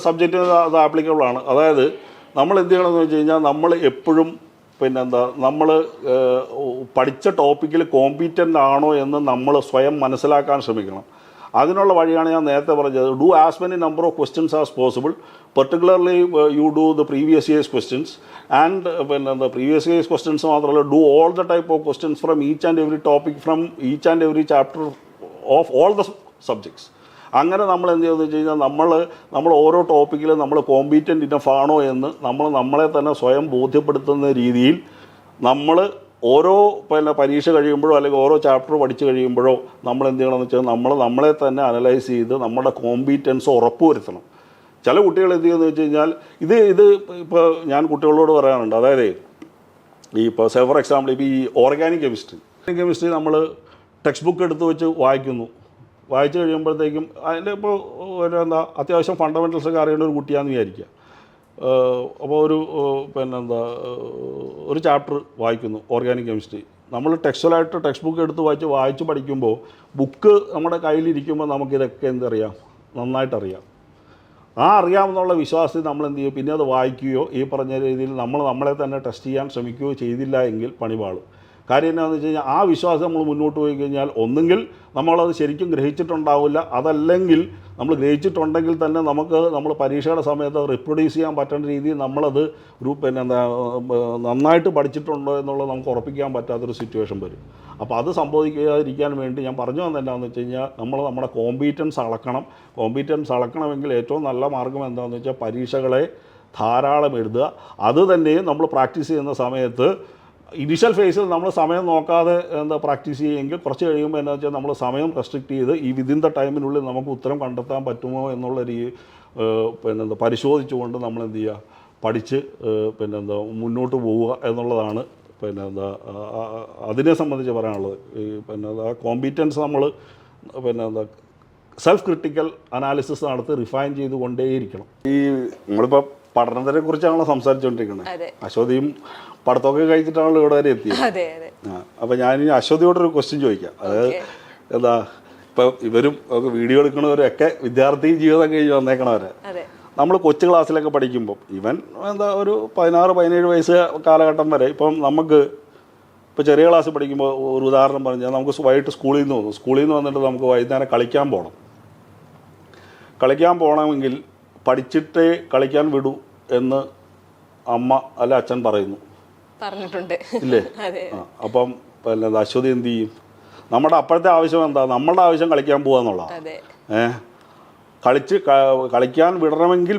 സബ്ജക്റ്റിനും അത് ആപ്ലിക്കബിൾ ആണ്. അതായത് നമ്മൾ എന്ത് ചെയ്യണമെന്ന് വെച്ച് കഴിഞ്ഞാൽ നമ്മൾ എപ്പോഴും നമ്മൾ പഠിച്ച ടോപ്പിക്കിൽ കോമ്പീറ്റൻ്റ് ആണോ എന്ന് നമ്മൾ സ്വയം മനസ്സിലാക്കാൻ ശ്രമിക്കണം. അതിനുള്ള വഴിയാണ് ഞാൻ നേരത്തെ പറഞ്ഞത്. Do as many number of questions as possible, particularly you do the previous years questions and previous years questions മാത്രമല്ല, do all the type of questions from each and every topic from each and every chapter of all the subjects. അങ്ങനെ നമ്മൾ എന്ത് ചെയ്യുന്നത് വെച്ച് കഴിഞ്ഞാൽ നമ്മൾ ഓരോ ടോപ്പിക്കിലും നമ്മൾ കോമ്പീറ്റൻ്റ് ഇനഫ് ആണോ എന്ന് നമ്മളെ തന്നെ സ്വയം ബോധ്യപ്പെടുത്തുന്ന രീതിയിൽ നമ്മൾ ഓരോ പരീക്ഷ കഴിയുമ്പോഴോ അല്ലെങ്കിൽ ഓരോ ചാപ്റ്റർ പഠിച്ചു കഴിയുമ്പോഴോ നമ്മൾ എന്ത് ചെയ്യണമെന്ന് വെച്ചാൽ നമ്മളെ തന്നെ അനലൈസ് ചെയ്ത് നമ്മുടെ കോമ്പീറ്റൻസ് ഉറപ്പുവരുത്തണം. ചില കുട്ടികൾ എന്ത് ചെയ്യുന്നത് വെച്ച് കഴിഞ്ഞാൽ ഇത് ഇപ്പോൾ ഞാൻ കുട്ടികളോട് പറയാനുണ്ട്. അതായത് ഈ ഇപ്പോൾ ഫോർ എക്സാമ്പിൾ ഇപ്പോൾ ഈ ഓർഗാനിക് കെമിസ്ട്രി നമ്മൾ ടെക്സ്റ്റ് ബുക്ക് എടുത്ത് വെച്ച് വായിച്ചു കഴിയുമ്പോഴത്തേക്കും അതിൻ്റെ ഇപ്പോൾ അത്യാവശ്യം ഫണ്ടമെൻ്റൽസൊക്കെ അറിയേണ്ട ഒരു കുട്ടിയാണെന്ന് വിചാരിക്കുക. അപ്പോൾ ഒരു ചാപ്റ്റർ വായിക്കുന്നു ഓർഗാനിക് കെമിസ്ട്രി. നമ്മൾ ടെക്സ്റ്റ് ബുക്ക് എടുത്ത് വായിച്ച് പഠിക്കുമ്പോൾ ബുക്ക് നമ്മുടെ കയ്യിലിരിക്കുമ്പോൾ നമുക്കിതൊക്കെ എന്തറിയാം, നന്നായിട്ടറിയാം. അറിയാമെന്നുള്ള വിശ്വാസത്തിൽ നമ്മൾ എന്ത് ചെയ്യും, പിന്നെ അത് വായിക്കുകയോ ഈ പറഞ്ഞ രീതിയിൽ നമ്മളെ തന്നെ ടെസ്റ്റ് ചെയ്യാൻ ശ്രമിക്കുകയോ ചെയ്തില്ല എങ്കിൽ പണിപാളും. കാര്യം എന്താണെന്ന് വെച്ച് കഴിഞ്ഞാൽ ആ വിശ്വാസം നമ്മൾ മുന്നോട്ട് പോയി കഴിഞ്ഞാൽ ഒന്നുകിൽ നമ്മളത് ശരിക്കും ഗ്രഹിച്ചിട്ടുണ്ടാവില്ല, അതല്ലെങ്കിൽ നമ്മൾ ഗ്രഹിച്ചിട്ടുണ്ടെങ്കിൽ തന്നെ നമ്മൾ പരീക്ഷയുടെ സമയത്ത് റിപ്രൊഡ്യൂസ് ചെയ്യാൻ പറ്റുന്ന രീതിയിൽ നമ്മളത് നന്നായിട്ട് പഠിച്ചിട്ടുണ്ടോ എന്നുള്ളത് നമുക്ക് ഉറപ്പിക്കാൻ പറ്റാത്തൊരു സിറ്റുവേഷൻ വരും. അപ്പോൾ അത് സംഭവിക്കാതിരിക്കാൻ വേണ്ടി ഞാൻ പറഞ്ഞു എന്താണെന്ന് വെച്ച് കഴിഞ്ഞാൽ നമ്മുടെ കോമ്പീറ്റൻസ് അളക്കണമെങ്കിൽ ഏറ്റവും നല്ല മാർഗ്ഗം എന്താണെന്ന് വെച്ചാൽ പരീക്ഷകളെ ധാരാളം എഴുതുക. അത് തന്നെ നമ്മൾ പ്രാക്ടീസ് ചെയ്യുന്ന സമയത്ത് ഇനീഷ്യൽ ഫേസിൽ നമ്മൾ സമയം നോക്കാതെ പ്രാക്ടീസ് ചെയ്യുമെങ്കിൽ കുറച്ച് കഴിയുമ്പോൾ എന്താ വെച്ചാൽ നമ്മൾ സമയം റെസ്ട്രിക്റ്റ് ചെയ്ത് ഈ വിതിൻ ദ ടൈമിനുള്ളിൽ നമുക്ക് ഉത്തരം കണ്ടെത്താൻ പറ്റുമോ എന്നുള്ള പരിശോധിച്ചുകൊണ്ട് നമ്മൾ എന്ത് ചെയ്യുക, പഠിച്ച് മുന്നോട്ട് പോവുക എന്നുള്ളതാണ് അതിനെ സംബന്ധിച്ച് പറയാനുള്ളത്. ഈ കോമ്പീറ്റൻസ് നമ്മൾ സെൽഫ് ക്രിട്ടിക്കൽ അനാലിസിസ് നടത്തി റിഫൈൻ ചെയ്തുകൊണ്ടേയിരിക്കണം. ഈ നമ്മളിപ്പോൾ പഠനത്തിനെ കുറിച്ചാണല്ലോ സംസാരിച്ചുകൊണ്ടിരിക്കുന്നത്. അശ്വതിയും പഠിത്തമൊക്കെ കഴിച്ചിട്ടാണല്ലോ ഇവിടെ വരെ എത്തിയത്. അപ്പോൾ ഞാനിനി അശ്വതിയോടൊരു ക്വസ്റ്റ്യൻ ചോദിക്കാം. അതായത് ഇപ്പോൾ ഇവരും ഒക്കെ വീഡിയോ എടുക്കുന്നവരൊക്കെ വിദ്യാർത്ഥി ജീവിതം കഴിഞ്ഞ് വന്നേക്കണവരെ നമ്മൾ കൊച്ചു ക്ലാസ്സിലൊക്കെ പഠിക്കുമ്പോൾ ഒരു 16-17 വയസ്സ് കാലഘട്ടം വരെ ഇപ്പം നമുക്ക് ഇപ്പോൾ ചെറിയ ക്ലാസ് പഠിക്കുമ്പോൾ ഒരു ഉദാഹരണം പറഞ്ഞാൽ നമുക്ക് വൈകിട്ട് സ്കൂളിൽ നിന്ന് വന്നിട്ട് നമുക്ക് വൈകുന്നേരം കളിക്കാൻ പോകണമെങ്കിൽ പഠിച്ചിട്ടേ കളിക്കാൻ വിടൂ എന്ന് അമ്മ അല്ല അച്ഛൻ പറഞ്ഞിട്ടുണ്ട് ഇല്ലേ? അപ്പം അശ്വതി എന്ത് ചെയ്യും? നമ്മുടെ അപ്പോഴത്തെ ആവശ്യം എന്താ? നമ്മളുടെ ആവശ്യം കളിക്കാൻ പോകുക എന്നുള്ളതാണ്. കളിക്കാൻ വിടണമെങ്കിൽ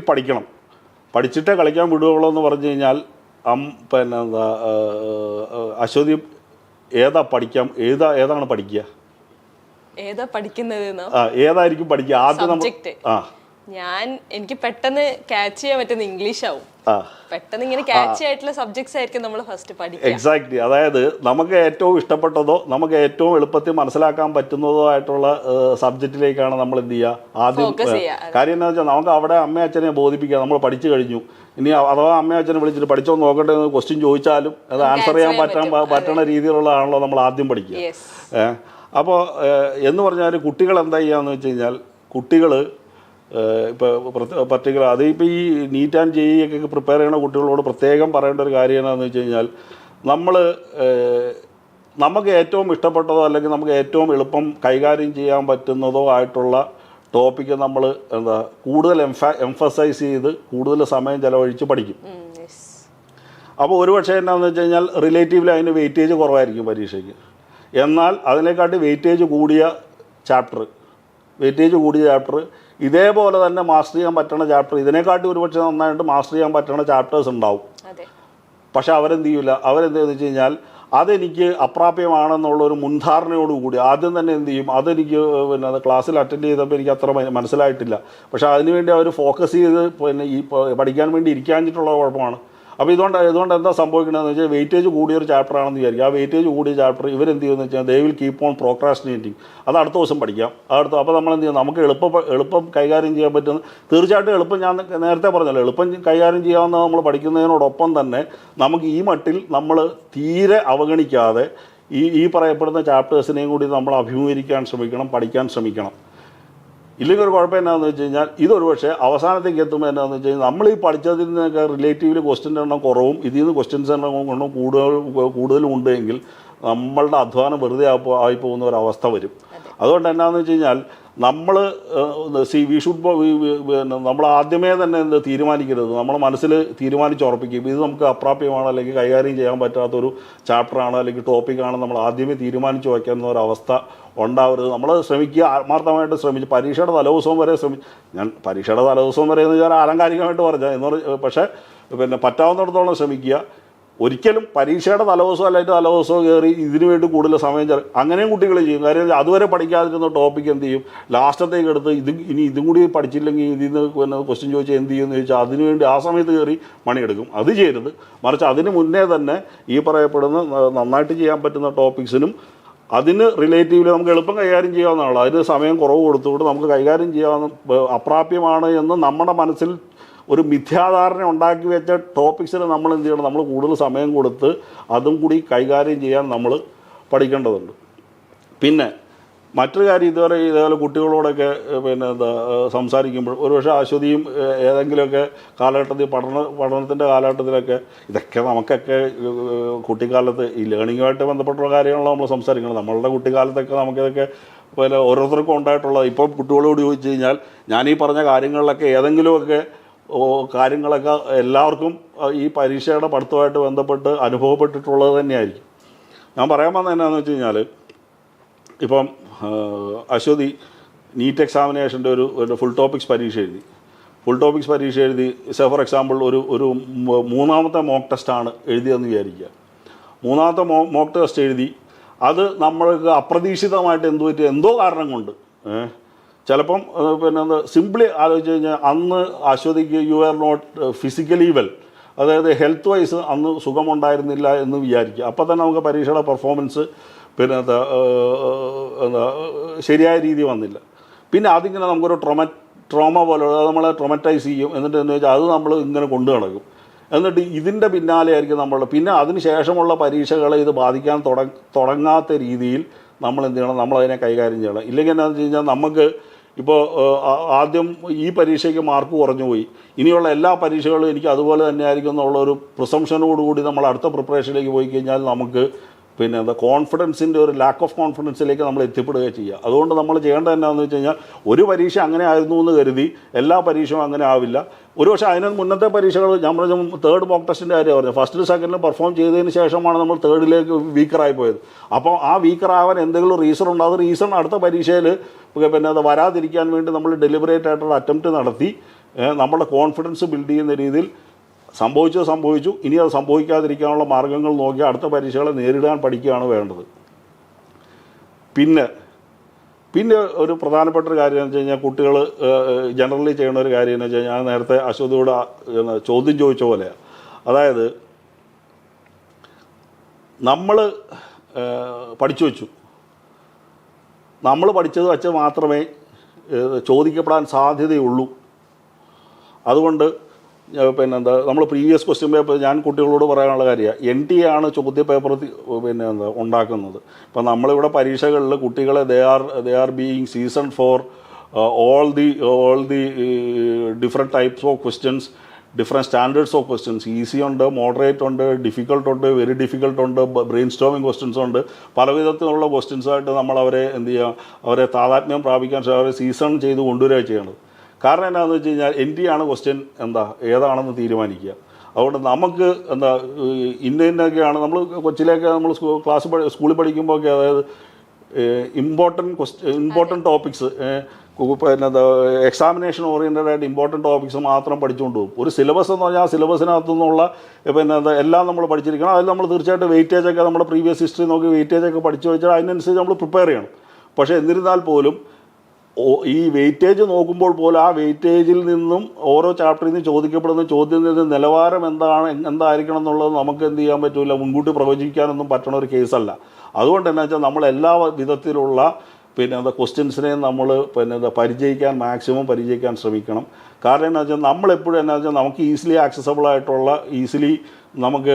പഠിച്ചിട്ടേ കളിക്കാൻ വിടുകയുള്ളൂ എന്ന് പറഞ്ഞു കഴിഞ്ഞാൽ അശ്വതി ഏതാണ് പഠിക്കുക? ഏതായിരിക്കും പഠിക്കുക? ആദ്യം നമ്മൾ എനിക്ക് പെട്ടെന്ന് ക്യാച്ച് ചെയ്യാൻ പറ്റുന്ന ഇംഗ്ലീഷ് ആവും. പെട്ടെന്ന് ഇങ്ങനെ ക്യാച്ച് ആയിട്ടുള്ള സബ്ജക്ട്സ് ആയിരിക്കും നമ്മൾ ഫസ്റ്റ് പഠിക്കുക. എക്സാക്ട്ലി. അതായത് നമുക്ക് ഏറ്റവും ഇഷ്ടപ്പെട്ടതോ നമുക്ക് ഏറ്റവും എളുപ്പത്തിൽ മനസ്സിലാക്കാൻ പറ്റുന്നതോ ആയിട്ടുള്ള സബ്ജക്റ്റിലേക്കാണ് നമ്മൾ എന്ത് ചെയ്യുക ആദ്യം. കാര്യം എന്താണെന്ന് വെച്ചാൽ നമുക്ക് അവിടെ അമ്മയും അച്ഛനെ ബോധിപ്പിക്കുക നമ്മൾ പഠിച്ചു കഴിഞ്ഞു, ഇനി അഥവാ അമ്മയും അച്ഛനെ വിളിച്ചിട്ട് പഠിച്ചോ നോക്കട്ടെ എന്ന് ക്വസ്റ്റ്യൻ ചോദിച്ചാലും അത് ആൻസർ ചെയ്യാൻ പറ്റണ രീതിയിലുള്ളതാണല്ലോ നമ്മൾ ആദ്യം പഠിക്കുക. അപ്പോൾ എന്ന് പറഞ്ഞാൽ കുട്ടികൾ എന്താ ചെയ്യുകയെന്ന് വെച്ച് കഴിഞ്ഞാൽ കുട്ടികൾ ഇപ്പോൾ പർട്ടിക്കുലർ അതിപ്പോൾ ഈ നീറ്റ് ആൻഡ് ജെഇ ഒക്കെ പ്രിപ്പയർ ചെയ്യുന്ന കുട്ടികളോട് പ്രത്യേകം പറയേണ്ട ഒരു കാര്യം എന്താണെന്ന് വെച്ച് കഴിഞ്ഞാൽ നമുക്ക് ഏറ്റവും ഇഷ്ടപ്പെട്ടതോ അല്ലെങ്കിൽ നമുക്ക് ഏറ്റവും എളുപ്പം കൈകാര്യം ചെയ്യാൻ പറ്റുന്നതോ ആയിട്ടുള്ള ടോപ്പിക്ക് നമ്മൾ കൂടുതൽ എംഫസൈസ് ചെയ്ത് കൂടുതൽ സമയം ചിലവഴിച്ച് പഠിക്കും. അപ്പോൾ ഒരുപക്ഷെ എന്താണെന്ന് വെച്ച് കഴിഞ്ഞാൽ റിലേറ്റീവ്ലി അതിന് വെയിറ്റേജ് കുറവായിരിക്കും പരീക്ഷയ്ക്ക്. എന്നാൽ അതിനെക്കാട്ടി വെയിറ്റേജ് കൂടിയ ചാപ്റ്റർ ഇതേപോലെ തന്നെ മാസ്റ്റർ ചെയ്യാൻ പറ്റുന്ന ചാപ്റ്റർ ഇതിനെക്കാട്ടി ഒരുപക്ഷെ നന്നായിട്ട് മാസ്റ്റർ ചെയ്യാൻ പറ്റുന്ന ചാപ്റ്റേഴ്സ് ഉണ്ടാവും. പക്ഷെ അവരെന്ത് ചെയ്യില്ല, അവരെന്തെന്ന് വെച്ച് കഴിഞ്ഞാൽ അതെനിക്ക് അപ്രാപ്യമാണെന്നുള്ളൊരു മുൻധാരണയോടുകൂടി ആദ്യം തന്നെ എന്ത് ചെയ്യും, അതെനിക്ക് അത് ക്ലാസ്സിൽ അറ്റൻഡ് ചെയ്തപ്പോൾ എനിക്ക് അത്ര മനസ്സിലായിട്ടില്ല, പക്ഷേ അതിനുവേണ്ടി അവർ ഫോക്കസ് ചെയ്ത് ഈ പഠിക്കാൻ വേണ്ടി ഇരിക്കാഞ്ഞിട്ടുള്ള കുഴപ്പമാണ്. അപ്പോൾ ഇതുകൊണ്ട് എന്താ സംഭവിക്കണമെന്ന് വെച്ചാൽ വെയിറ്റേജ് കൂടിയൊരു ചാപ്റ്റർ ആണെന്ന് വിചാരിക്കും. ആ വെയിറ്റേജ് കൂടിയ ചാപ്റ്റർ ഇവരെന്ത് ചെയ്യുമെന്ന് വെച്ചാൽ ദേ വിൽ കീപ്പ് ഓൺ പ്രോക്രാസ്റ്റിനേറ്റിംഗ്. അത് അടുത്ത ദിവസം പഠിക്കാം. അപ്പോൾ നമ്മൾ എന്ത് ചെയ്യും, നമുക്ക് എളുപ്പം കൈകാര്യം ചെയ്യാൻ പറ്റുന്ന തീർച്ചയായിട്ടും എളുപ്പം, ഞാൻ നേരത്തെ പറഞ്ഞല്ലോ, എളുപ്പം കൈകാര്യം ചെയ്യാവുന്ന നമ്മൾ പഠിക്കുന്നതിനോടൊപ്പം തന്നെ നമുക്ക് ഈ മട്ടിൽ നമ്മൾ തീരെ അവഗണിക്കാതെ ഈ പറയപ്പെടുന്ന ചാപ്റ്റേഴ്സിനെയും കൂടി നമ്മൾ അഭിമുഖീകരിക്കാൻ ശ്രമിക്കണം, പഠിക്കാൻ ശ്രമിക്കണം. ഇല്ലെങ്കിൽ ഒരു കുഴപ്പം എന്താണെന്ന് വെച്ച് കഴിഞ്ഞാൽ ഇതൊരു പക്ഷേ അവസാനത്തേക്ക് എത്തുമ്പോൾ എന്താണെന്ന് വെച്ച് കഴിഞ്ഞാൽ നമ്മൾ ഈ പഠിച്ചതിൽ നിന്നൊക്കെ റിലേറ്റീവ്ലി ക്വസ്റ്റ്യൻ്റെ എണ്ണം കുറവും ഇതിൽ നിന്ന് ക്വസ്റ്റ്യൻസ് എണ്ണം കൂടുതലും ഉണ്ടെങ്കിൽ നമ്മളുടെ അധ്വാനം വെറുതെ ആയി പോകുന്ന ഒരവസ്ഥ വരും. അതുകൊണ്ട് എന്താണെന്ന് വെച്ച് കഴിഞ്ഞാൽ നമ്മൾ നമ്മൾ ആദ്യമേ തന്നെ തീരുമാനിക്കരുത്, നമ്മളെ മനസ്സിൽ തീരുമാനിച്ചുറപ്പിക്കും ഇത് നമുക്ക് അപ്രാപ്യമാണ് അല്ലെങ്കിൽ കൈകാര്യം ചെയ്യാൻ പറ്റാത്തൊരു ചാപ്റ്ററാണ് അല്ലെങ്കിൽ ടോപ്പിക്കാണ് നമ്മൾ ആദ്യമേ തീരുമാനിച്ചു വയ്ക്കുന്ന ഒരവസ്ഥ ഉണ്ടാവരുത്. നമ്മൾ ശ്രമിക്കുക, ആത്മാർത്ഥമായിട്ട് ശ്രമിച്ച് പരീക്ഷയുടെ തലേദിവസം വരെ ഞാൻ പരീക്ഷയുടെ തലേദിവസം വരെ എന്ന് ഞാൻ ആലങ്കാരികമായിട്ട് പറഞ്ഞാൽ പക്ഷേ പറ്റാവുന്നിടത്തോളം ശ്രമിക്കുക. ഒരിക്കലും പരീക്ഷയുടെ തലേദിവസം അല്ലെങ്കിൽ തലേദിവസം കയറി ഇതിനു വേണ്ടി കൂടുതൽ സമയം അങ്ങനെയും കുട്ടികൾ ചെയ്യും. കാര്യം അതുവരെ പഠിക്കാതിരുന്ന ടോപ്പിക്ക് എന്ത് ചെയ്യും, ലാസ്റ്റത്തേക്ക് എടുത്ത് ഇതും കൂടി പഠിച്ചില്ലെങ്കിൽ ഇതിൽ നിന്ന് ക്വസ്റ്റ്യൻ ചോദിച്ചാൽ എന്ത് ചെയ്യുമെന്ന് ചോദിച്ചാൽ അതിനുവേണ്ടി ആ സമയത്ത് കയറി പണിയെടുക്കും. അത് ചെയ്യരുത്. മറിച്ച് അതിന് മുന്നേ തന്നെ ഈ പറയപ്പെടുന്ന നന്നായിട്ട് ചെയ്യാൻ പറ്റുന്ന ടോപ്പിക്സിനും അതിന് റിലേറ്റീവ്ലി നമുക്ക് എളുപ്പം കൈകാര്യം ചെയ്യാവുന്നതാണ്. അതിന് സമയം കുറവ് കൊടുത്തുകൊണ്ട് നമുക്ക് കൈകാര്യം ചെയ്യാവുന്ന അപ്രാപ്യമാണ് എന്ന് നമ്മുടെ മനസ്സിൽ ഒരു മിഥ്യാധാരണ ഉണ്ടാക്കി വെച്ച ടോപ്പിക്സിന് നമ്മൾ എന്ത് ചെയ്യണം, നമ്മൾ കൂടുതൽ സമയം കൊടുത്ത് അതും കൂടി കൈകാര്യം ചെയ്യാൻ നമ്മൾ പഠിക്കേണ്ടതുണ്ട്. പിന്നെ മറ്റൊരു കാര്യം ഇതേപോലെ കുട്ടികളോടൊക്കെ സംസാരിക്കുമ്പോൾ ഒരുപക്ഷെ അശ്വതിയും ഏതെങ്കിലുമൊക്കെ കാലഘട്ടത്തിൽ പഠനത്തിൻ്റെ കാലഘട്ടത്തിലൊക്കെ ഇതൊക്കെ നമുക്കൊക്കെ കുട്ടിക്കാലത്ത് ഈ ലേണിങ്ങുമായിട്ട് ബന്ധപ്പെട്ടുള്ള കാര്യങ്ങളാണ് നമ്മൾ സംസാരിക്കുന്നത്. നമ്മളുടെ കുട്ടിക്കാലത്തൊക്കെ നമുക്കിതൊക്കെ ഓരോരുത്തർക്കും ഉണ്ടായിട്ടുള്ളത്. ഇപ്പോൾ കുട്ടികളോട് ചോദിച്ചു കഴിഞ്ഞാൽ ഞാൻ ഈ പറഞ്ഞ കാര്യങ്ങളിലൊക്കെ ഏതെങ്കിലുമൊക്കെ കാര്യങ്ങളൊക്കെ എല്ലാവർക്കും ഈ പരീക്ഷയുടെ പഠിത്തമായിട്ട് ബന്ധപ്പെട്ട് അനുഭവപ്പെട്ടിട്ടുള്ളത് തന്നെയായിരിക്കും. ഞാൻ പറയാൻ വന്നത് എന്നാന്ന് വെച്ച് കഴിഞ്ഞാൽ ഇപ്പം അശ്വതി നീറ്റ് എക്സാമിനേഷൻ്റെ ഒരു ഫുൾ ടോപ്പിക്സ് പരീക്ഷ എഴുതി ഫോർ എക്സാമ്പിൾ ഒരു മൂന്നാമത്തെ മോക്ക് ടെസ്റ്റാണ് എഴുതിയതെന്ന് വിചാരിക്കുക. മൂന്നാമത്തെ മോക്ക് ടെസ്റ്റ് എഴുതി അത് നമ്മൾക്ക് അപ്രതീക്ഷിതമായിട്ട് എന്തോ കാരണം കൊണ്ട് ചിലപ്പം സിംപ്ലി ആലോചിച്ച് കഴിഞ്ഞാൽ അന്ന് അശ്വതിക്ക് you are not physically well, അതായത് ഹെൽത്ത് വൈസ് അന്ന് സുഖമുണ്ടായിരുന്നില്ല എന്ന് വിചാരിക്കുക. അപ്പോൾ തന്നെ നമുക്ക് പരീക്ഷയുടെ പെർഫോമൻസ് ശരിയായ രീതി വന്നില്ല. പിന്നെ അതിങ്ങനെ നമുക്കൊരു ട്രോമ പോലെ നമ്മളെ ട്രോമറ്റൈസ് ചെയ്യും. എന്നിട്ട് എന്ന് വെച്ചാൽ അത് നമ്മൾ ഇങ്ങനെ കൊണ്ടു നടക്കും. എന്നിട്ട് ഇതിൻ്റെ പിന്നാലെ ആയിരിക്കും പിന്നെ അതിന് ശേഷമുള്ള പരീക്ഷകളെ ഇത് ബാധിക്കാൻ തുടങ്ങാത്ത രീതിയിൽ നമ്മൾ എന്ത് ചെയ്യണം, നമ്മളതിനെ കൈകാര്യം ചെയ്യണം. ഇല്ലെങ്കിൽ എന്താണെന്ന് വെച്ച് കഴിഞ്ഞാൽ നമുക്ക് ഇപ്പോൾ ആദ്യം ഈ പരീക്ഷയ്ക്ക് മാർക്ക് കുറഞ്ഞു പോയി, ഇനിയുള്ള എല്ലാ പരീക്ഷകളും എനിക്ക് അതുപോലെ തന്നെ ആയിരിക്കും എന്നുള്ളൊരു പ്രിസംഷനോടുകൂടി നമ്മൾ അടുത്ത പ്രിപ്പറേഷനിലേക്ക് പോയി കഴിഞ്ഞാൽ നമുക്ക് കോൺഫിഡൻസിൻ്റെ ഒരു ലാക്ക് ഓഫ് കോൺഫിഡൻസിലേക്ക് നമ്മൾ എത്തിപ്പെടുക ചെയ്യുക. അതുകൊണ്ട് നമ്മൾ ചെയ്യേണ്ടത് എന്താണെന്ന് വെച്ച് കഴിഞ്ഞാൽ ഒരു പരീക്ഷ അങ്ങനെ ആയിരുന്നു എന്ന് കരുതി എല്ലാ പരീക്ഷയും അങ്ങനെ ആവില്ല. ഒരുപക്ഷെ അതിന് മുന്നത്തെ പരീക്ഷകൾ ഞാൻ പറഞ്ഞ തേർഡ് മോക്ക് ടെസ്റ്റിൻ്റെ കാര്യം പറഞ്ഞത് ഫസ്റ്റിലും സെക്കൻഡിലും പെർഫോം ചെയ്തതിന് ശേഷമാണ് നമ്മൾ തേർഡിലേക്ക് വീക്കറായി പോയത്. അപ്പോൾ ആ വീക്കറാവാൻ എന്തെങ്കിലും റീസൺ ഉണ്ട്. അത് റീസൺ അടുത്ത പരീക്ഷയിൽ അത് വരാതിരിക്കാൻ വേണ്ടി നമ്മൾ ഡെലിബറേറ്റ് ആയിട്ടുള്ള അറ്റംപ്റ്റ് നടത്തി നമ്മുടെ കോൺഫിഡൻസ് ബിൽഡ് ചെയ്യുന്ന രീതിയിൽ സംഭവിച്ചു, ഇനി അത് സംഭവിക്കാതിരിക്കാനുള്ള മാർഗ്ഗങ്ങൾ നോക്കി അടുത്ത പരീക്ഷകളെ നേരിടാൻ പഠിക്കുകയാണ് വേണ്ടത്. പിന്നെ പിന്നെ ഒരു പ്രധാനപ്പെട്ട ഒരു കാര്യം എന്ന് വെച്ച് കഴിഞ്ഞാൽ കുട്ടികൾ ജനറലി ചെയ്യുന്ന ഒരു കാര്യം എന്ന് വെച്ച് കഴിഞ്ഞാൽ ഞാൻ നേരത്തെ അശ്വതിയോട് ചോദ്യം ചോദിച്ച പോലെയാണ്. അതായത് നമ്മൾ പഠിച്ചു വെച്ചു, നമ്മൾ പഠിച്ചത് വെച്ച് മാത്രമേ ചോദിക്കപ്പെടാൻ സാധ്യതയുള്ളൂ. അതുകൊണ്ട് പിന്നെന്താ നമ്മൾ പ്രീവിയസ് ക്വസ്റ്റ്യൻ പേപ്പർ ഞാൻ കുട്ടികളോട് പറയാനുള്ള കാര്യമാണ്, NT ആണ് ചോദ്യ പേപ്പർ ഉണ്ടാക്കുന്നത്. ഇപ്പം നമ്മളിവിടെ പരീക്ഷകളിൽ കുട്ടികളെ they are being season for all the different types of questions, different standards of questions. Easy ഉണ്ട്, മോഡറേറ്റ് ഉണ്ട്, ഡിഫിക്കൽട്ട് ഉണ്ട്, വെരി ഡിഫിക്കൽട്ട് ഉണ്ട്, ബ്രെയിൻ സ്റ്റോമിങ് ക്വസ്റ്റ്യൻസ് ഉണ്ട്. പല വിധത്തിലുള്ള ക്വസ്റ്റ്യൻസായിട്ട് നമ്മൾ അവരെ എന്ത് ചെയ്യുക, അവരെ താതാത്മ്യം പ്രാപിക്കാൻ അവരെ സീസൺ ചെയ്ത് കൊണ്ടുവരിക ചെയ്യണത്. കാരണം എന്താണെന്ന് വെച്ച് കഴിഞ്ഞാൽ NT ആണ് ക്വസ്റ്റ്യൻ ഏതാണെന്ന് തീരുമാനിക്കുക. അതുകൊണ്ട് നമുക്ക് ഇന്നൊക്കെയാണ് നമ്മൾ കൊച്ചിലേക്ക് നമ്മൾ സ്കൂളിൽ പഠിക്കുമ്പോഴൊക്കെ, അതായത് ഇമ്പോർട്ടൻറ്റ് ടോപ്പിക്സ് എക്സാമിനേഷൻ ഓറിയൻറ്റഡ് ആയിട്ട് ഇമ്പോർട്ടൻറ്റ് ടോപ്പിക്സ് മാത്രം പഠിച്ചുകൊണ്ട് പോകും. ഒരു സിലബസ് എന്ന് പറഞ്ഞാൽ ആ സിലബസിനകത്തു നിന്നുള്ള എല്ലാം നമ്മൾ പഠിച്ചിരിക്കണം. അതിൽ നമ്മൾ തീർച്ചയായിട്ടും വെയിറ്റേജൊക്കെ നമ്മുടെ പ്രീവിയസ് ഹിസ്റ്ററി നോക്കി വെയിറ്റേജൊക്കെ പഠിച്ചു വെച്ചാൽ അതിനനുസരിച്ച് നമ്മൾ പ്രിപ്പയർ ചെയ്യണം. പക്ഷേ എന്നിരുന്നാൽ പോലും ഈ വെയിറ്റേജ് നോക്കുമ്പോൾ പോലും ആ വെയിറ്റേജിൽ നിന്നും ഓരോ ചാപ്റ്ററിൽ നിന്ന് ചോദിക്കപ്പെടുന്ന ചോദ്യത്തിൻ്റെ നിലവാരം എന്തായിരിക്കണം എന്നുള്ളത് നമുക്ക് എന്ത് ചെയ്യാൻ പറ്റില്ല, മുൻകൂട്ടി പ്രവചിക്കാനൊന്നും പറ്റണ ഒരു കേസല്ല. അതുകൊണ്ട് എന്നാ വെച്ചാൽ നമ്മൾ എല്ലാ വിധത്തിലുള്ള ക്വസ്റ്റ്യൻസിനെയും നമ്മൾ മാക്സിമം പരിചയിക്കാൻ ശ്രമിക്കണം. കാരണം എന്താ വെച്ചാൽ നമ്മളെപ്പോഴും എന്നാ വെച്ചാൽ നമുക്ക് ഈസിലി ആക്സസബിൾ ആയിട്ടുള്ള നമുക്ക്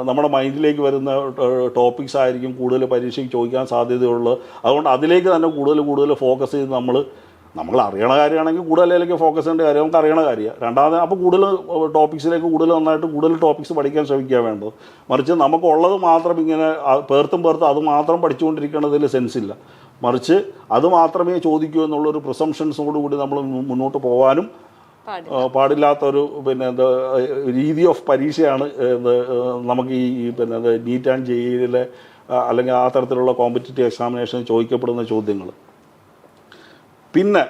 നമ്മുടെ മൈൻഡിലേക്ക് വരുന്ന ടോപ്പിക്സ് ആയിരിക്കും കൂടുതൽ പരീക്ഷയ്ക്ക് ചോദിക്കാൻ സാധ്യതയുള്ളത്. അതുകൊണ്ട് അതിലേക്ക് തന്നെ കൂടുതൽ ഫോക്കസ് ചെയ്ത് നമ്മൾ അറിയണ കാര്യമാണെങ്കിൽ കൂടുതലേക്ക് ഫോക്കസ് ചെയ്യേണ്ട കാര്യം നമുക്ക് അറിയണ കാര്യമാണ്. രണ്ടാമത് അപ്പോൾ ടോപ്പിക്സിലേക്ക് കൂടുതൽ ടോപ്പിക്സ് പഠിക്കാൻ ശ്രമിക്കുക വേണ്ടത്. മറിച്ച് നമുക്കുള്ളത് മാത്രം ഇങ്ങനെ പേർത്തും അത് മാത്രം പഠിച്ചുകൊണ്ടിരിക്കുന്നതിൽ സെൻസില്ല. മറിച്ച് അത് മാത്രമേ ചോദിക്കൂ എന്നുള്ളൊരു പ്രിസംഷൻസോടുകൂടി നമ്മൾ മുന്നോട്ട് പോകാനും പാടില്ലാത്തൊരു രീതി ഓഫ് പരീക്ഷയാണ് നമുക്ക് ഈ നീറ്റ് ആൻഡ് JEE അല്ലെങ്കിൽ ആ തരത്തിലുള്ള കോമ്പറ്റീറ്റീവ് എക്സാമിനേഷൻ ചോദിക്കപ്പെടുന്ന ചോദ്യങ്ങൾ. പിന്നെ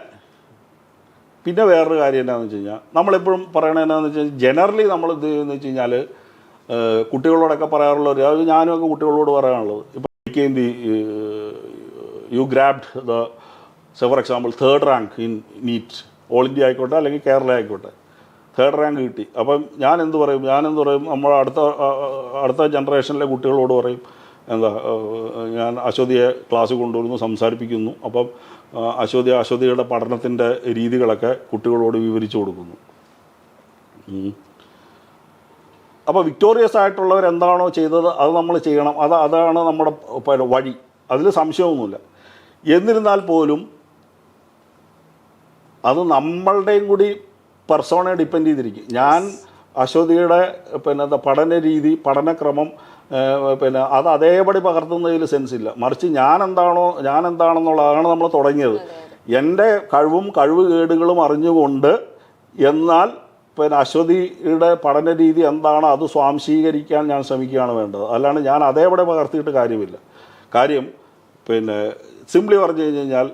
വേറൊരു കാര്യം എന്താണെന്ന് വെച്ച് കഴിഞ്ഞാൽ നമ്മളെപ്പോഴും പറയണത് എന്താണെന്ന് വെച്ച് കഴിഞ്ഞാൽ ജനറലി നമ്മൾ ഇത് എന്ന് വെച്ച് കഴിഞ്ഞാൽ കുട്ടികളോടൊക്കെ പറയാറുള്ള അത് ഞാനുമൊക്കെ കുട്ടികളോട് പറയാനുള്ളത്, ഇപ്പം you grabbed for example 3rd rank in NEET, all India ആയിക്കോട്ടെ അല്ലെങ്കിൽ കേരള ആയിക്കോട്ടെ, 3rd റാങ്ക് കിട്ടി. അപ്പം ഞാനെന്ത് പറയും നമ്മൾ അടുത്ത ജനറേഷനിലെ കുട്ടികളോട് പറയും ഞാൻ അശ്വതിയെ ക്ലാസ് കൊണ്ടുവരുന്നു, സംസാരിപ്പിക്കുന്നു. അപ്പം അശ്വതിയുടെ പഠനത്തിൻ്റെ രീതികളൊക്കെ കുട്ടികളോട് വിവരിച്ചു കൊടുക്കുന്നു. അപ്പോൾ വിക്ടോറിയസ് ആയിട്ടുള്ളവരെന്താണോ ചെയ്തത് അത് നമ്മൾ ചെയ്യണം. അതാണ് നമ്മുടെ വഴി, അതിൽ സംശയമൊന്നുമില്ല. എന്നിരുന്നാൽ പോലും അത് നമ്മളുടെയും കൂടി പെർസോണയെ ഡിപ്പെൻഡ് ചെയ്തിരിക്കും. ഞാൻ അശ്വതിയുടെ പഠന രീതി, പഠനക്രമം അത് അതേപടി പകർത്തുന്നതിൽ സെൻസില്ല. മറിച്ച് ഞാൻ എന്താണെന്നുള്ളതാണ് നമ്മൾ തുടങ്ങിയത്. എൻ്റെ കഴിവുകേടുകളും അറിഞ്ഞുകൊണ്ട്, എന്നാൽ അശ്വതിയുടെ പഠന രീതി എന്താണ് അത് സ്വാംശീകരിക്കാൻ ഞാൻ ശ്രമിക്കുകയാണ് വേണ്ടത്. അല്ലാണ്ട് ഞാൻ അതേപടി പകർത്തിയിട്ട് കാര്യമില്ല. കാര്യം സിംപ്ലി പറഞ്ഞു കഴിഞ്ഞാൽ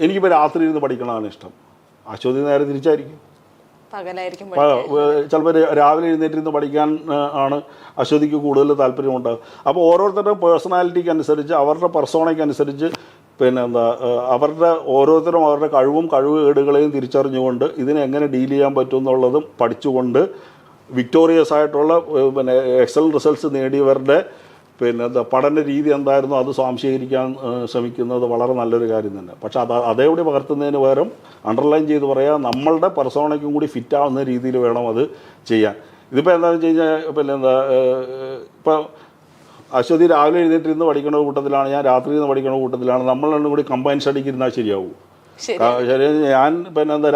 എനിക്കിപ്പോൾ രാത്രി ഇരുന്ന് പഠിക്കണതാണ് ഇഷ്ടം, അശ്വതി നേരെ തിരിച്ചായിരിക്കും. ചിലപ്പോൾ രാവിലെ എഴുന്നേറ്റിരുന്ന് പഠിക്കാൻ ആണ് അശ്വതിക്ക് കൂടുതൽ താല്പര്യമുണ്ടാകും. അപ്പോൾ ഓരോരുത്തരുടെ പേഴ്സണാലിറ്റിക്ക് അനുസരിച്ച്, അവരുടെ പെർസോണയ്ക്ക് അനുസരിച്ച് ഓരോരുത്തരും അവരുടെ കഴിവുകേടുകളെയും തിരിച്ചറിഞ്ഞുകൊണ്ട് ഇതിനെ എങ്ങനെ ഡീൽ ചെയ്യാൻ പറ്റും എന്നുള്ളതും പഠിച്ചുകൊണ്ട് വിക്ടോറിയസ് ആയിട്ടുള്ള എക്സലൻറ്റ് റിസൾട്ട്സ് നേടിയവരുടെ പഠന രീതി എന്തായിരുന്നു അത് സ്വാംശീകരിക്കാൻ ശ്രമിക്കുന്നത് വളരെ നല്ലൊരു കാര്യം തന്നെ. പക്ഷെ അതേപടി പകർത്തുന്നതിന് പകരം അണ്ടർലൈൻ ചെയ്ത് പറയാം, നമ്മളുടെ പെർസോണയ്ക്കും കൂടി ഫിറ്റാവുന്ന രീതിയിൽ വേണം അത് ചെയ്യാൻ. ഇതിപ്പോൾ എന്താണെന്ന് വെച്ച് കഴിഞ്ഞാൽ ഇപ്പോൾ അശ്വതി രാവിലെ എഴുന്നേറ്റിരുന്ന് പഠിക്കുന്ന കൂട്ടത്തിലാണ്, ഞാൻ രാത്രി ഇരുന്ന് പഠിക്കുന്ന കൂട്ടത്തിലാണ്. നമ്മൾ രണ്ടും കൂടി കമ്പൈൻ സ്റ്റഡിക്ക് ഇരുന്നാൽ ശരിയാവും. ഞാൻ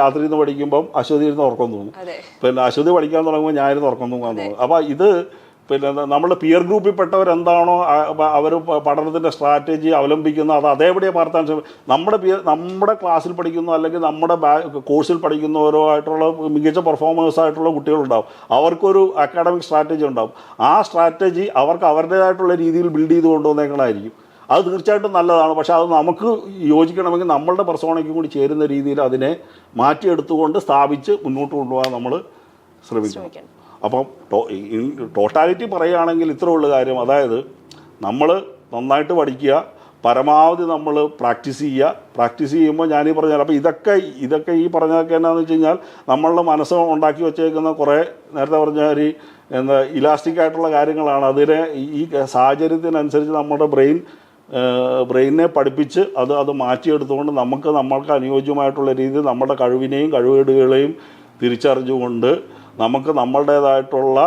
രാത്രി ഇരുന്ന് പഠിക്കുമ്പം അശ്വതി ഇരുന്ന് ഉറക്കം തോന്നും, അശ്വതി പഠിക്കാൻ തുടങ്ങുമ്പോൾ ഞാൻ ഇരുന്ന് ഉറക്കം തൂങ്ങാൻ തോന്നും. അപ്പോൾ ഇത് നമ്മുടെ പിയർ ഗ്രൂപ്പിൽ പെട്ടവരെന്താണോ അവർ പഠനത്തിൻ്റെ സ്ട്രാറ്റജി അവലംബിക്കുന്നത് അത് അതേപടിയെ പകർത്താൻ നമ്മുടെ ക്ലാസ്സിൽ പഠിക്കുന്ന അല്ലെങ്കിൽ നമ്മുടെ കോഴ്സിൽ പഠിക്കുന്നവരോ ആയിട്ടുള്ള മികച്ച പെർഫോമേഴ്സായിട്ടുള്ള കുട്ടികളുണ്ടാവും. അവർക്കൊരു അക്കാഡമിക് സ്ട്രാറ്റജി ഉണ്ടാവും. ആ സ്ട്രാറ്റജി അവർക്ക് അവരുടേതായിട്ടുള്ള രീതിയിൽ ബിൽഡ് ചെയ്ത് കൊണ്ടുവന്നേക്കണമായിരിക്കും. അത് തീർച്ചയായിട്ടും നല്ലതാണ്. പക്ഷേ അത് നമുക്ക് യോജിക്കണമെങ്കിൽ നമ്മളുടെ പെർസോണയ്ക്കും കൂടി ചേരുന്ന രീതിയിൽ അതിനെ മാറ്റിയെടുത്തുകൊണ്ട് സ്ഥാപിച്ച് മുന്നോട്ട് കൊണ്ടുപോകാൻ നമ്മൾ ശ്രമിക്കണം. അപ്പം ടോട്ടാലിറ്റി പറയുകയാണെങ്കിൽ ഇത്രയുള്ള കാര്യം, അതായത് നമ്മൾ നന്നായിട്ട് പഠിക്കുക, പരമാവധി നമ്മൾ പ്രാക്ടീസ് ചെയ്യുമ്പോൾ ഞാനീ പറഞ്ഞാൽ അപ്പോൾ ഇതൊക്കെ ഈ പറഞ്ഞതൊക്കെ എന്നാന്ന് വെച്ച് കഴിഞ്ഞാൽ നമ്മളുടെ മനസ്സ് ഉണ്ടാക്കി വെച്ചേക്കുന്ന കുറേ നേരത്തെ പറഞ്ഞ ഒരു ഇലാസ്റ്റിക് ആയിട്ടുള്ള കാര്യങ്ങളാണ്. അതിനെ ഈ സാഹചര്യത്തിനനുസരിച്ച് നമ്മുടെ ബ്രെയിനിനെ പഠിപ്പിച്ച് അത് മാറ്റിയെടുത്തുകൊണ്ട് നമ്മൾക്ക് അനുയോജ്യമായിട്ടുള്ള രീതിയിൽ നമ്മുടെ കഴിവിനെയും കഴിവുകേടുകളെയും തിരിച്ചറിഞ്ഞുകൊണ്ട് നമുക്ക് നമ്മളുടേതായിട്ടുള്ള